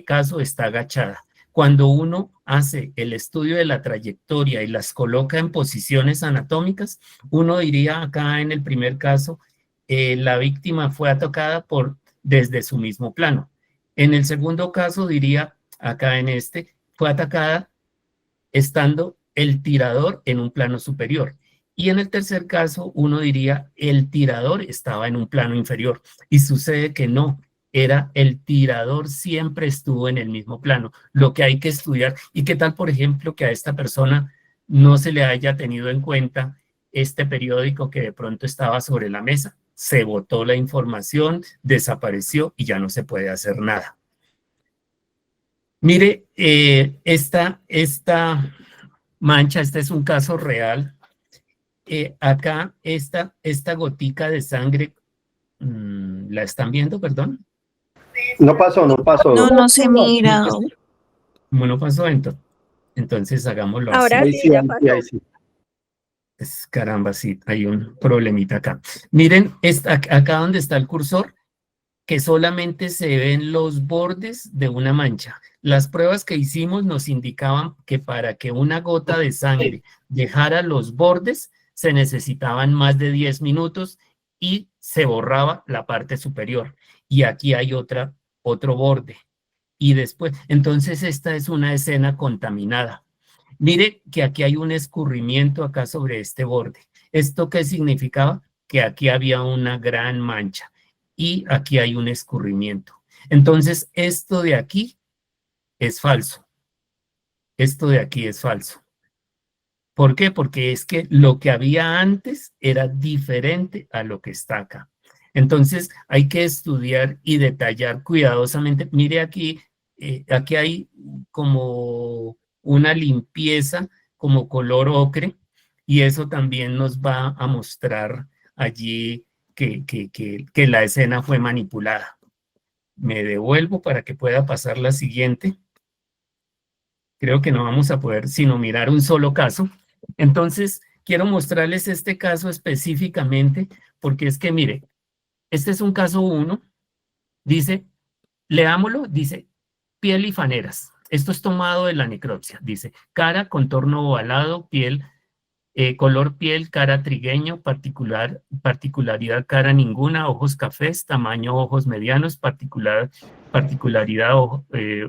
caso, está agachada. Cuando uno hace el estudio de la trayectoria y las coloca en posiciones anatómicas, uno diría acá en el primer caso, la víctima fue atacada desde su mismo plano. En el segundo caso diría, acá en este, fue atacada estando el tirador en un plano superior. Y en el tercer caso, uno diría, el tirador estaba en un plano inferior. Y sucede que no. Era el tirador, siempre estuvo en el mismo plano. Lo que hay que estudiar, y qué tal, por ejemplo, que a esta persona no se le haya tenido en cuenta este periódico que de pronto estaba sobre la mesa. Se botó la información, desapareció y ya no se puede hacer nada. Mire, esta mancha, este es un caso real. Acá, esta gotica de sangre, ¿la están viendo, perdón? No pasó. No se mira. Como no pasó, entonces hagámoslo así. Ahora sí, ya pasó. Ahí sí. Caramba, sí, hay un problemita acá. Miren, acá donde está el cursor, que solamente se ven los bordes de una mancha. Las pruebas que hicimos nos indicaban que para que una gota de sangre dejara los bordes se necesitaban más de 10 minutos y se borraba la parte superior. Y aquí hay otro borde. Y después, entonces esta es una escena contaminada. Mire que aquí hay un escurrimiento acá sobre este borde. ¿Esto qué significaba? Que aquí había una gran mancha y aquí hay un escurrimiento. Entonces, esto de aquí es falso. Esto de aquí es falso. ¿Por qué? Porque es que lo que había antes era diferente a lo que está acá. Entonces, hay que estudiar y detallar cuidadosamente. Mire aquí, aquí hay como una limpieza como color ocre y eso también nos va a mostrar allí que la escena fue manipulada. Me devuelvo para que pueda pasar la siguiente. Creo que no vamos a poder sino mirar un solo caso. Entonces, quiero mostrarles este caso específicamente porque es que, mire, este es un caso 1. Dice, leámoslo, dice, piel y faneras. Esto es tomado de la necropsia. Dice, cara, contorno ovalado, piel, color piel, cara trigueño, particularidad cara ninguna, ojos cafés, tamaño ojos medianos, particularidad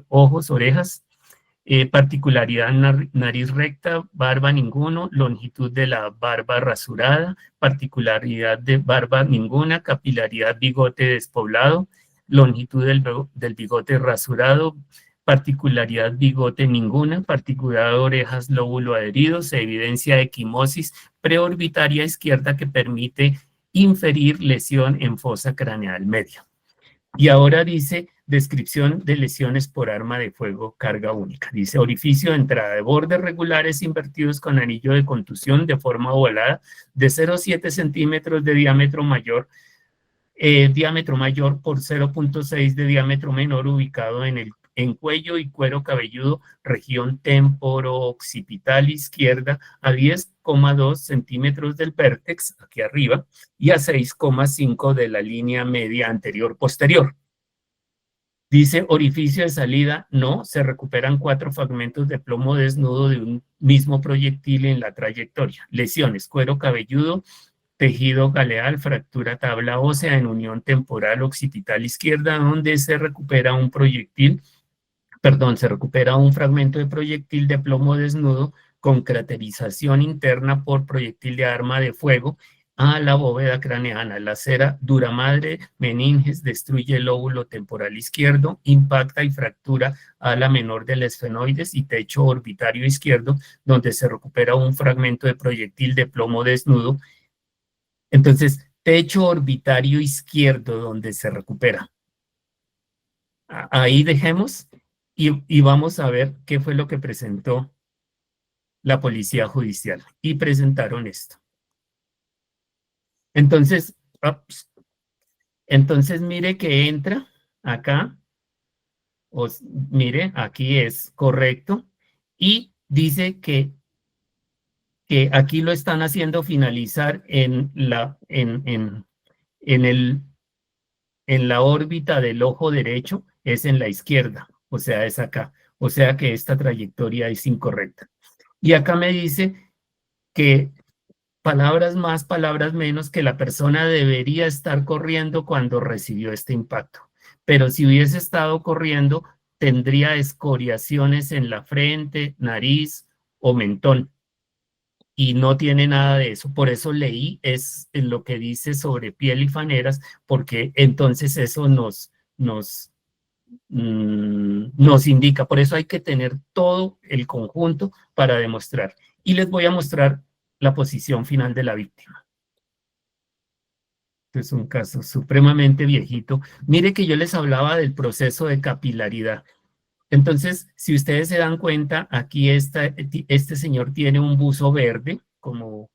ojos, orejas, particularidad nariz recta, barba ninguno, longitud de la barba rasurada, particularidad de barba ninguna, capilaridad bigote despoblado, longitud del bigote rasurado, particularidad bigote ninguna, particularidad orejas lóbulo adherido, se evidencia equimosis preorbitaria izquierda que permite inferir lesión en fosa craneal media. Y ahora dice descripción de lesiones por arma de fuego carga única. Dice orificio de entrada de bordes regulares invertidos con anillo de contusión de forma ovalada de 0,7 centímetros de diámetro mayor por 0,6 de diámetro menor ubicado en cuello y cuero cabelludo, región temporo-occipital izquierda a 10,2 centímetros del vértex, aquí arriba, y a 6,5 de la línea media anterior posterior. Dice orificio de salida, no, se recuperan 4 fragmentos de plomo desnudo de un mismo proyectil en la trayectoria. Lesiones, cuero cabelludo, tejido galeal, fractura tabla ósea en unión temporal occipital izquierda, donde se recupera un fragmento de proyectil de plomo desnudo con craterización interna por proyectil de arma de fuego a la bóveda craneana. La cera dura madre, meninges, destruye el lóbulo temporal izquierdo, impacta y fractura a la menor del esfenoides y techo orbitario izquierdo, donde se recupera un fragmento de proyectil de plomo desnudo. Entonces, techo orbitario izquierdo donde se recupera. Ahí dejemos y vamos a ver qué fue lo que presentó la policía judicial. Y presentaron esto. Entonces, mire que entra acá. Mire, aquí es correcto. Y dice que aquí lo están haciendo finalizar en la órbita del ojo derecho, es en la izquierda, o sea, es acá. O sea que esta trayectoria es incorrecta. Y acá me dice que palabras más, palabras menos, que la persona debería estar corriendo cuando recibió este impacto. Pero si hubiese estado corriendo, tendría escoriaciones en la frente, nariz o mentón. Y no tiene nada de eso. Por eso leí es lo que dice sobre piel y faneras, porque entonces eso nos indica. Por eso hay que tener todo el conjunto para demostrar. Y les voy a mostrar la posición final de la víctima. Este es un caso supremamente viejito. Mire que yo les hablaba del proceso de capilaridad. Entonces, si ustedes se dan cuenta, aquí este señor tiene un buzo verde, como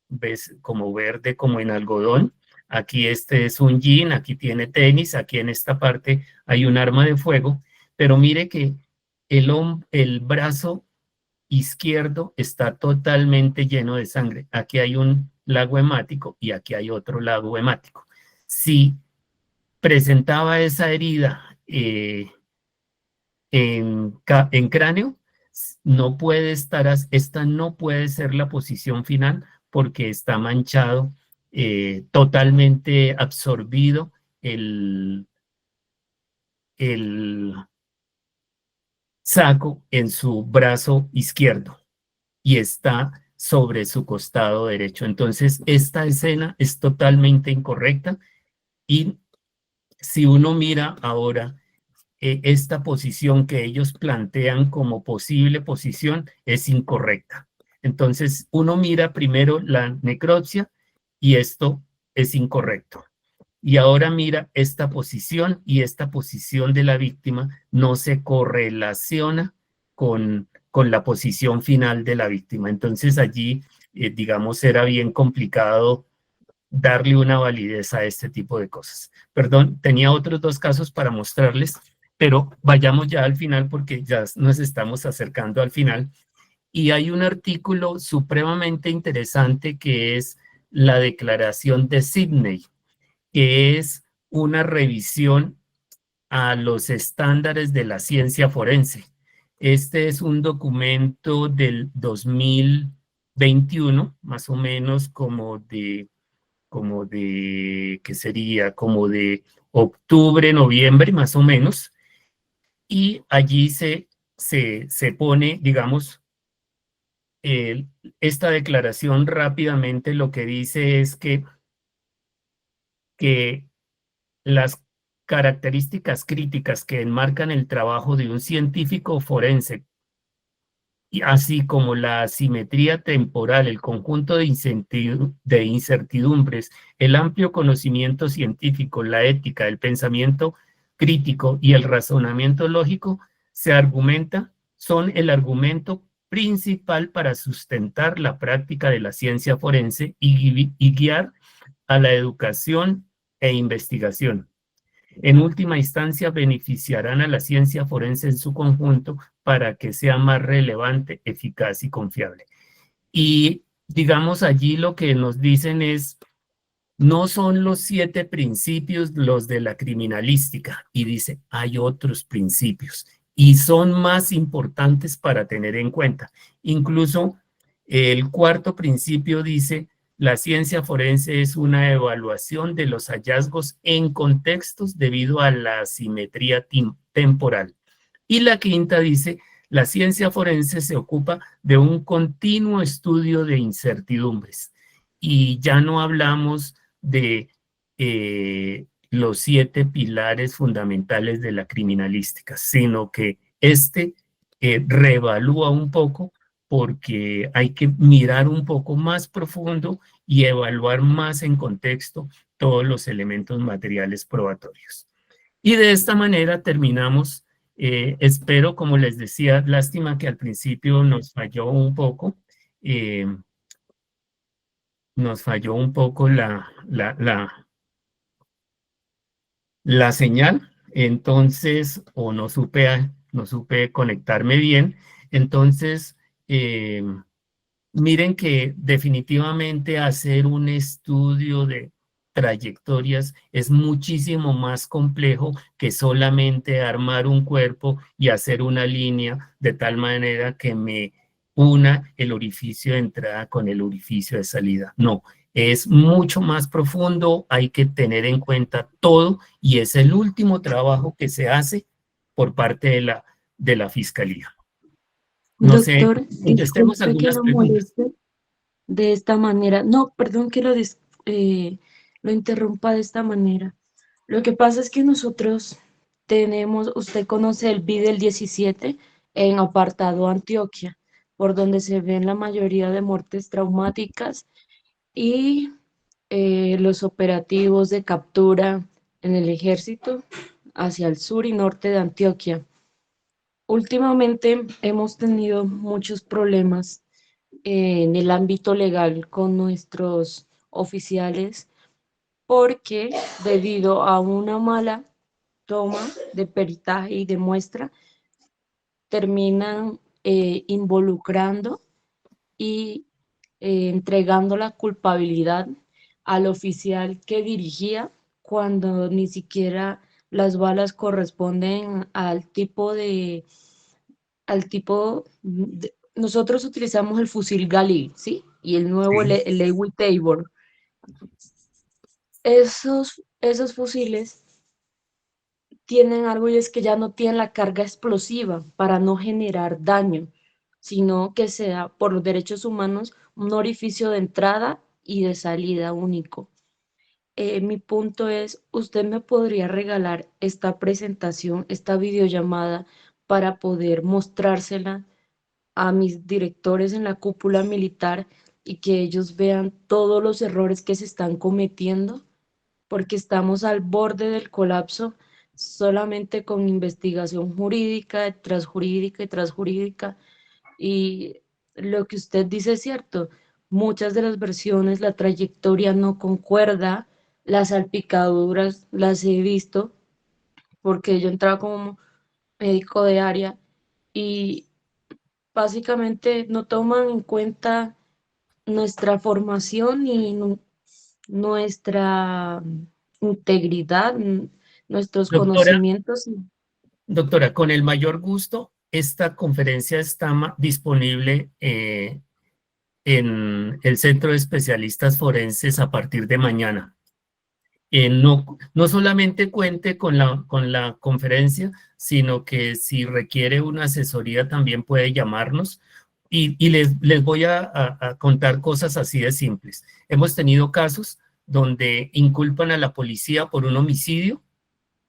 verde, como en algodón. Aquí este es un jean, aquí tiene tenis, aquí en esta parte hay un arma de fuego. Pero mire que el brazo izquierdo está totalmente lleno de sangre. Aquí hay un lago hemático y aquí hay otro lago hemático. Si presentaba esa herida en cráneo, no puede estar, esta no puede ser la posición final porque está manchado, totalmente absorbido el saco en su brazo izquierdo y está sobre su costado derecho. Entonces, esta escena es totalmente incorrecta y si uno mira ahora esta posición que ellos plantean como posible posición es incorrecta. Entonces, uno mira primero la necropsia y esto es incorrecto. Y ahora mira esta posición y esta posición de la víctima no se correlaciona con la posición final de la víctima. Entonces allí, digamos, era bien complicado darle una validez a este tipo de cosas. Perdón, tenía otros dos casos para mostrarles, pero vayamos ya al final porque ya nos estamos acercando al final. Y hay un artículo supremamente interesante que es la Declaración de Sydney, que es una revisión a los estándares de la ciencia forense. Este es un documento del 2021, más o menos como de, ¿qué sería? Como de octubre, noviembre, más o menos. Y allí se pone, digamos, esta declaración rápidamente lo que dice es que las características críticas que enmarcan el trabajo de un científico forense, y así como la asimetría temporal, el conjunto de incertidumbres, el amplio conocimiento científico, la ética, el pensamiento crítico y el razonamiento lógico, son el argumento principal para sustentar la práctica de la ciencia forense y guiar a la educación e investigación. En última instancia, beneficiarán a la ciencia forense en su conjunto para que sea más relevante, eficaz y confiable. Y digamos allí lo que nos dicen es, no son los 7 principios los de la criminalística, y dice, hay otros principios, y son más importantes para tener en cuenta. Incluso el 4º principio dice, la ciencia forense es una evaluación de los hallazgos en contextos debido a la asimetría temporal. Y la 5ª dice, la ciencia forense se ocupa de un continuo estudio de incertidumbres. Y ya no hablamos de los 7 pilares fundamentales de la criminalística, sino que reevalúa un poco porque hay que mirar un poco más profundo y evaluar más en contexto todos los elementos materiales probatorios. Y de esta manera terminamos. Espero, como les decía, lástima que al principio nos falló un poco. Nos falló un poco la señal, entonces, o no supe conectarme bien. Entonces, miren que definitivamente hacer un estudio de trayectorias es muchísimo más complejo que solamente armar un cuerpo y hacer una línea de tal manera que me una el orificio de entrada con el orificio de salida. No, es mucho más profundo, hay que tener en cuenta todo y es el último trabajo que se hace por parte de la Fiscalía. No Doctor, sé, contestemos disculpe que algunas lo preguntas. moleste de esta manera. No, perdón que lo interrumpa de esta manera. Lo que pasa es que nosotros tenemos, usted conoce el BID del 17 en apartado Antioquia, por donde se ven la mayoría de muertes traumáticas y los operativos de captura en el ejército hacia el sur y norte de Antioquia. Últimamente hemos tenido muchos problemas en el ámbito legal con nuestros oficiales porque debido a una mala toma de peritaje y de muestra terminan involucrando y entregando la culpabilidad al oficial que dirigía cuando ni siquiera las balas corresponden nosotros utilizamos el fusil Galil, ¿sí? Y el nuevo Sí. el Lewy Tabor. Esos fusiles tienen algo y es que ya no tienen la carga explosiva para no generar daño, sino que sea por los derechos humanos un orificio de entrada y de salida único. Mi punto es, ¿usted me podría regalar esta presentación, esta videollamada, para poder mostrársela a mis directores en la cúpula militar y que ellos vean todos los errores que se están cometiendo? Porque estamos al borde del colapso solamente con investigación jurídica, tras jurídica y tras jurídica. Y lo que usted dice es cierto, muchas de las versiones, la trayectoria no concuerda, las salpicaduras las he visto, porque yo entraba como médico de área y básicamente no toman en cuenta nuestra formación y nuestra integridad, nuestros Doctora, conocimientos. doctora, con el mayor gusto, esta conferencia está disponible en el Centro de Especialistas Forenses a partir de mañana. No solamente cuente con la conferencia, sino que si requiere una asesoría también puede llamarnos y les voy a contar cosas así de simples. Hemos tenido casos donde inculpan a la policía por un homicidio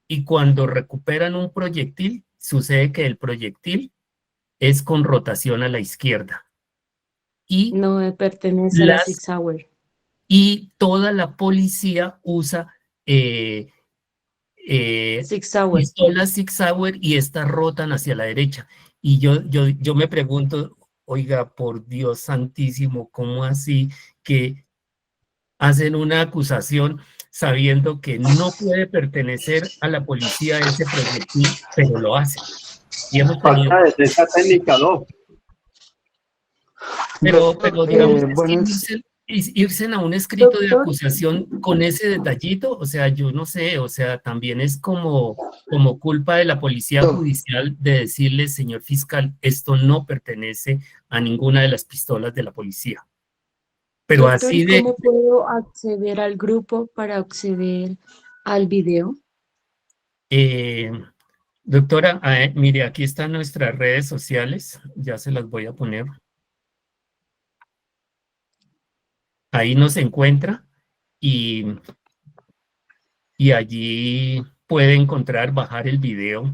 y cuando recuperan un proyectil, sucede que el proyectil es con rotación a la izquierda. Y no pertenece a la Sig Sauer. Y toda la policía usa pistolas Sig Sauer y estas rotan hacia la derecha. Y yo me pregunto, oiga, por Dios santísimo, ¿cómo así que hacen una acusación sabiendo que no puede pertenecer a la policía ese proyectil, pero lo hacen? Y hemos tenido... Falta de defensa técnica, ¿no? Pero digamos, buenas. irse a un escrito de acusación con ese detallito, o sea, yo no sé, o sea, también es como culpa de la policía judicial de decirle, señor fiscal, esto no pertenece a ninguna de las pistolas de la policía. Pero Doctor, así de... ¿cómo puedo acceder al grupo para acceder al video? Doctora, mire, aquí están nuestras redes sociales, ya se las voy a poner. Ahí nos encuentra y allí puede encontrar, bajar el video.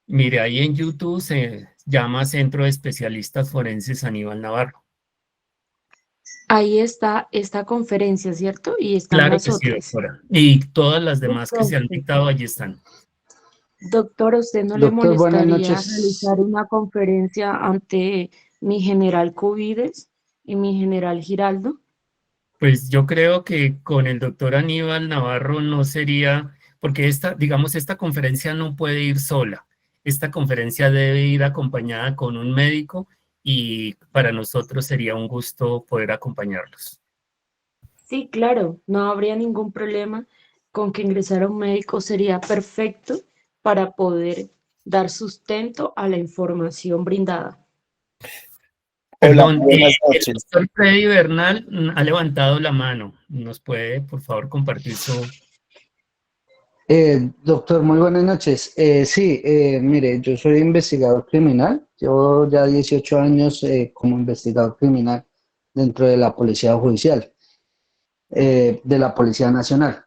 Mire, ahí en YouTube se llama Centro de Especialistas Forenses Aníbal Navarro. Ahí está esta conferencia, ¿cierto? Y están Claro las que sí, otras. doctora. Y todas las demás que se han dictado allí están. Doctor, ¿a usted no Doctor, le buenas molestaría noches. realizar una conferencia ante mi general Cubides y mi general Giraldo? Pues yo creo que con el doctor Aníbal Navarro no sería, porque esta conferencia no puede ir sola. Esta conferencia debe ir acompañada con un médico y para nosotros sería un gusto poder acompañarlos. Sí, claro, no habría ningún problema con que ingresara un médico, sería perfecto para poder dar sustento a la información brindada. Perdón, buenas el noches. doctor Freddy Bernal ha levantado la mano. ¿Nos puede, por favor, compartir su...? Doctor, muy buenas noches. Sí, mire, yo soy investigador criminal. Llevo ya 18 años como investigador criminal dentro de la Policía Judicial, de la Policía Nacional.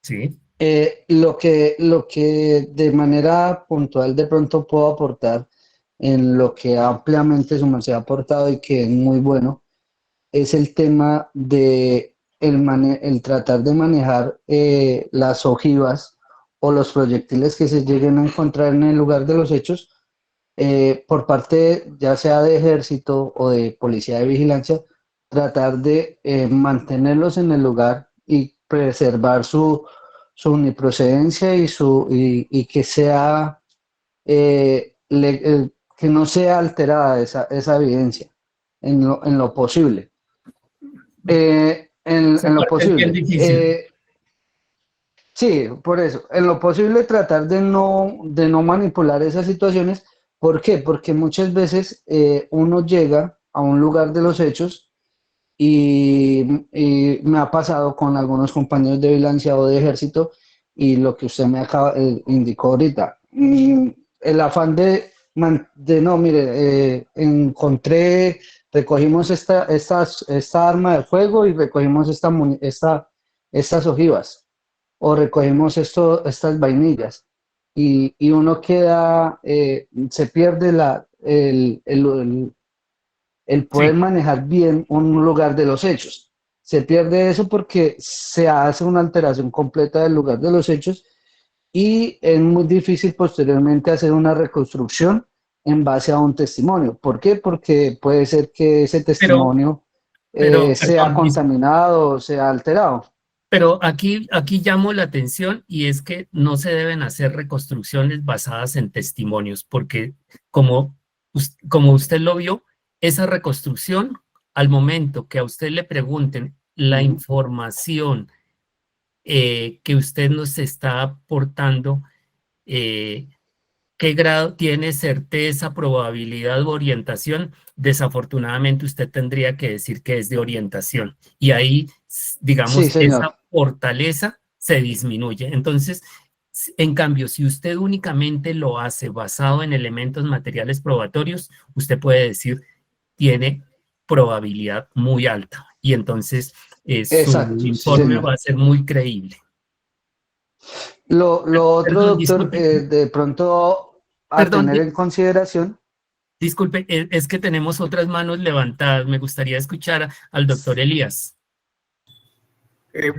Sí. Lo que de manera puntual de pronto puedo aportar en lo que ampliamente su merced ha aportado y que es muy bueno, es el tema de el tratar de manejar las ojivas o los proyectiles que se lleguen a encontrar en el lugar de los hechos por parte ya sea de ejército o de policía de vigilancia, tratar de mantenerlos en el lugar y preservar su uniprocedencia y que sea que no sea alterada esa evidencia en lo posible. En lo Es bien posible. difícil. Sí, por eso, en lo posible tratar de no manipular esas situaciones. ¿Por qué? Porque muchas veces uno llega a un lugar de los hechos y me ha pasado con algunos compañeros de vigilancia o de ejército y lo que usted me indicó ahorita. El afán de no, mire, recogimos esta arma de fuego y recogimos estas ojivas o recogemos estas vainillas y uno queda, se pierde el poder manejar bien un lugar de los hechos. Se pierde eso porque se hace una alteración completa del lugar de los hechos y es muy difícil posteriormente hacer una reconstrucción en base a un testimonio. ¿Por qué? Porque puede ser que ese testimonio sea perdón, contaminado, sea alterado. pero aquí llamo la atención y es que no se deben hacer reconstrucciones basadas en testimonios, porque como usted lo vio, esa reconstrucción, al momento que a usted le pregunten la información que usted nos está aportando, ¿qué grado tiene certeza, probabilidad u orientación? Desafortunadamente usted tendría que decir que es de orientación y ahí, digamos, Sí, señor. esa fortaleza se disminuye. Entonces, en cambio, si usted únicamente lo hace basado en elementos materiales probatorios, usted puede decir tiene probabilidad muy alta y entonces su Exacto, sí, informe señor. va a ser muy creíble. Lo otro, Perdón, doctor, disculpe. de pronto a Perdón, tener en consideración. disculpe, es que tenemos otras manos levantadas. Me gustaría escuchar al doctor Elías.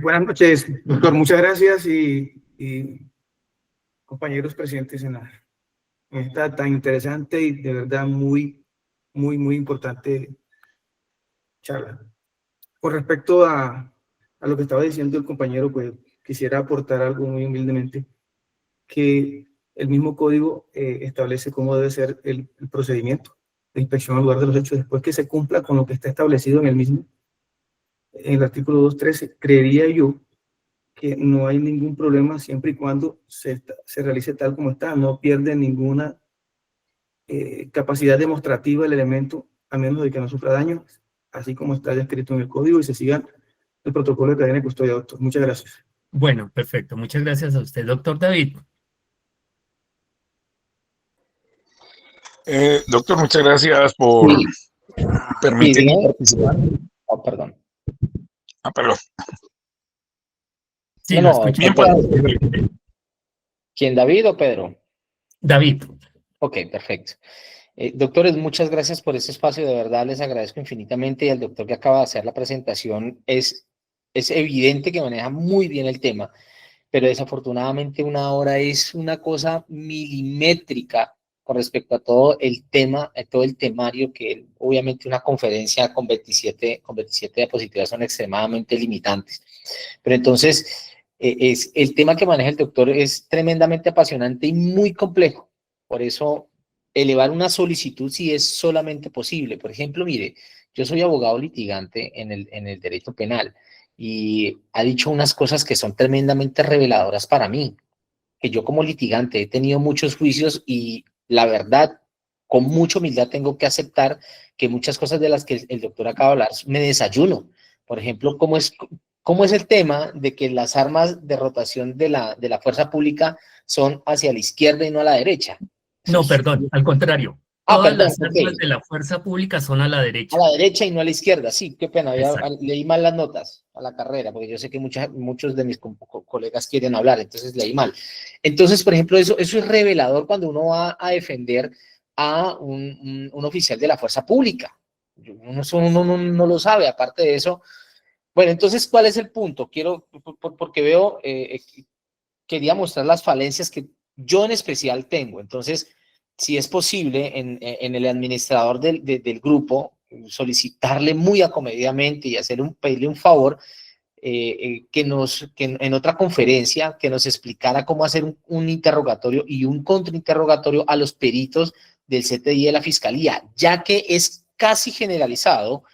Buenas noches, doctor. Muchas gracias y compañeros presentes en esta tan interesante y de verdad muy importante charla. Con respecto a lo que estaba diciendo el compañero, pues quisiera aportar algo muy humildemente, que el mismo código establece cómo debe ser el procedimiento de inspección al lugar de los hechos después que se cumpla con lo que está establecido en el mismo. En el artículo 2.13, creería yo que no hay ningún problema siempre y cuando se realice tal como está, no pierde ninguna capacidad demostrativa el elemento, a menos de que no sufra daño, así como está descrito en el código y se siga el protocolo de cadena de custodia, doctor. Muchas gracias. Bueno, perfecto. Muchas gracias a usted, doctor David. Doctor, muchas gracias por permitirme participar. Oh, perdón. Perdón. Sí, No, lo no, escucho. ¿Quién, David o Pedro? David. Ok, perfecto. Doctores, muchas gracias por este espacio, de verdad les agradezco infinitamente y al doctor que acaba de hacer la presentación es evidente que maneja muy bien el tema, pero desafortunadamente una hora es una cosa milimétrica con respecto a todo el tema, a todo el temario que obviamente una conferencia con 27 diapositivas son extremadamente limitantes. Pero entonces, el tema que maneja el doctor es tremendamente apasionante y muy complejo. Por eso, elevar una solicitud si es solamente posible. Por ejemplo, mire, yo soy abogado litigante en el derecho penal y ha dicho unas cosas que son tremendamente reveladoras para mí, que yo como litigante he tenido muchos juicios y la verdad, con mucha humildad tengo que aceptar que muchas cosas de las que el doctor acaba de hablar me desayuno. Por ejemplo, ¿cómo es el tema de que las armas de rotación de la fuerza pública son hacia la izquierda y no a la derecha? No, perdón, al contrario. Todas las armas de la fuerza pública son a la derecha. A la derecha y no a la izquierda, sí, qué pena, leí mal las notas a la carrera, porque yo sé que muchos de mis colegas quieren hablar, entonces leí mal. Entonces, por ejemplo, eso es revelador cuando uno va a defender a un oficial de la fuerza pública. Uno no lo sabe, aparte de eso. Bueno, entonces, ¿cuál es el punto? Porque veo, quería mostrar las falencias que yo en especial tengo, entonces, si es posible, en el administrador del grupo, solicitarle muy acomedidamente y pedirle un favor, que en otra conferencia, que nos explicara cómo hacer un interrogatorio y un contrainterrogatorio a los peritos del CTI de la Fiscalía, ya que es casi generalizado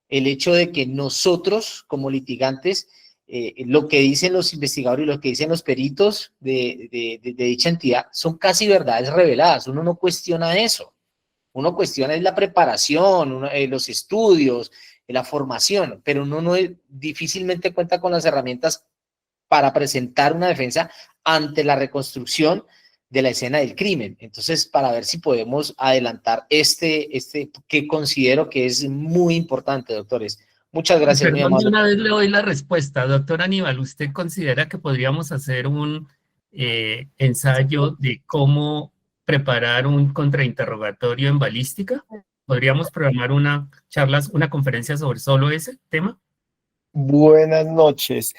el hecho de que nosotros, como litigantes, lo que dicen los investigadores y lo que dicen los peritos de dicha entidad son casi verdades reveladas. Uno no cuestiona eso. Uno cuestiona es la preparación, los estudios, la formación, pero uno difícilmente cuenta con las herramientas para presentar una defensa ante la reconstrucción de la escena del crimen. Entonces, para ver si podemos adelantar este que considero que es muy importante, doctores. Muchas gracias, muy Perdón, de amable. una vez le doy la respuesta. Doctor Aníbal, ¿usted considera que podríamos hacer un ensayo de cómo preparar un contrainterrogatorio en balística? ¿Podríamos programar una conferencia sobre solo ese tema? Buenas noches.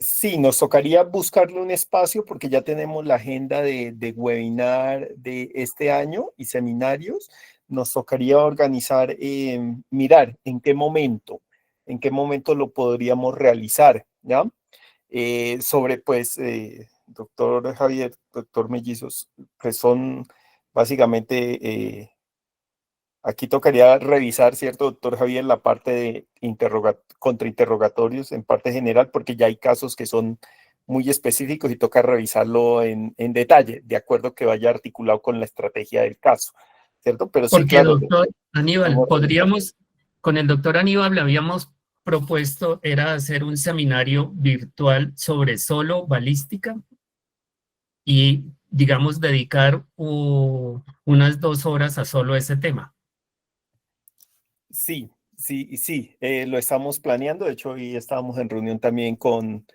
Sí, nos tocaría buscarle un espacio porque ya tenemos la agenda de webinar de este año y seminarios. Nos tocaría organizar, mirar en qué momento lo podríamos realizar, ¿ya? Sobre, pues, doctor Javier, doctor Mellizos, que son básicamente... Aquí tocaría revisar, ¿cierto, doctor Javier, la parte de contrainterrogatorios en parte general, porque ya hay casos que son muy específicos y toca revisarlo en detalle, de acuerdo que vaya articulado con la estrategia del caso, ¿cierto? Pero sí, Porque, claro. doctor Aníbal, con el doctor Aníbal le habíamos propuesto era hacer un seminario virtual sobre solo balística y, digamos, dedicar unas 2 horas a solo ese tema. Sí, lo estamos planeando. De hecho, hoy estábamos en reunión también con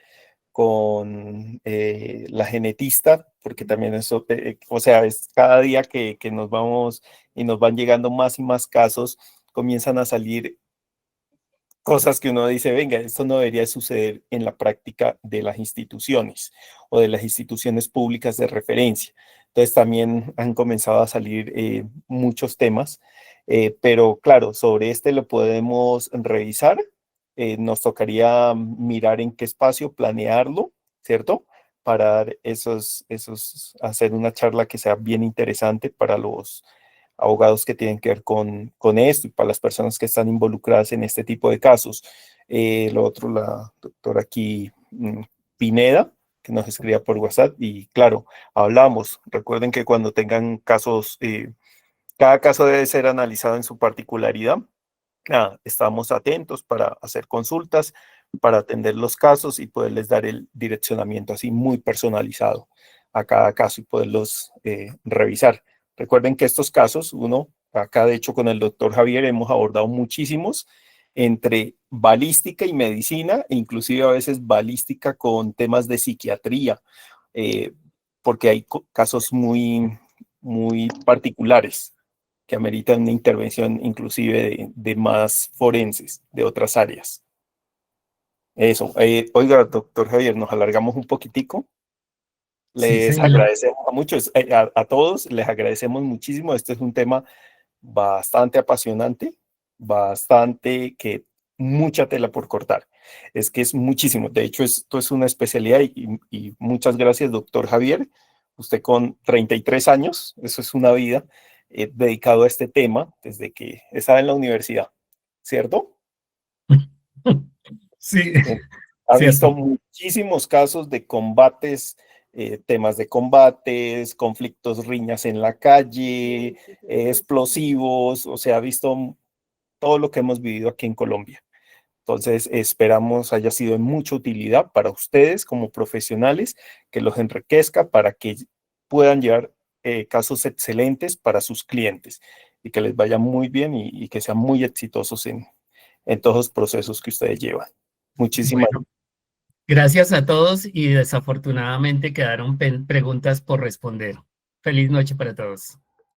la genetista, porque también eso, o sea, es cada día que nos vamos y nos van llegando más y más casos, comienzan a salir cosas que uno dice, venga, esto no debería suceder en la práctica de las instituciones o de las instituciones públicas de referencia. Entonces también han comenzado a salir muchos temas, pero claro, sobre este lo podemos revisar. Nos tocaría mirar en qué espacio, planearlo, ¿cierto? Para dar hacer una charla que sea bien interesante para los abogados que tienen que ver con esto y para las personas que están involucradas en este tipo de casos. Lo otro, la doctora aquí, Pineda, que nos escribía por WhatsApp, y claro, hablamos. Recuerden que cuando tengan casos, cada caso debe ser analizado en su particularidad. Estamos atentos para hacer consultas, para atender los casos y poderles dar el direccionamiento así muy personalizado a cada caso y poderlos revisar. Recuerden que estos casos, acá de hecho con el doctor Javier hemos abordado muchísimos entre balística y medicina, e inclusive a veces balística con temas de psiquiatría, porque hay casos muy, muy particulares que ameritan una intervención inclusive de más forenses, de otras áreas. Eso. Oiga, doctor Javier, nos alargamos un poquitico. Les agradecemos a muchos, a todos, les agradecemos muchísimo. Este es un tema bastante apasionante, que mucha tela por cortar. Es que es muchísimo. De hecho, esto es una especialidad y muchas gracias, doctor Javier. Usted con 33 años, eso es una vida, dedicado a este tema desde que estaba en la universidad, ¿cierto? Sí. Ha visto muchísimos casos de combates, temas de combates, conflictos, riñas en la calle, explosivos, o sea, ha visto todo lo que hemos vivido aquí en Colombia. Entonces, esperamos haya sido de mucha utilidad para ustedes como profesionales, que los enriquezca para que puedan llevar casos excelentes para sus clientes y que les vaya muy bien y que sean muy exitosos en todos los procesos que ustedes llevan. Muchísimas gracias. Gracias a todos y desafortunadamente quedaron preguntas por responder. Feliz noche para todos.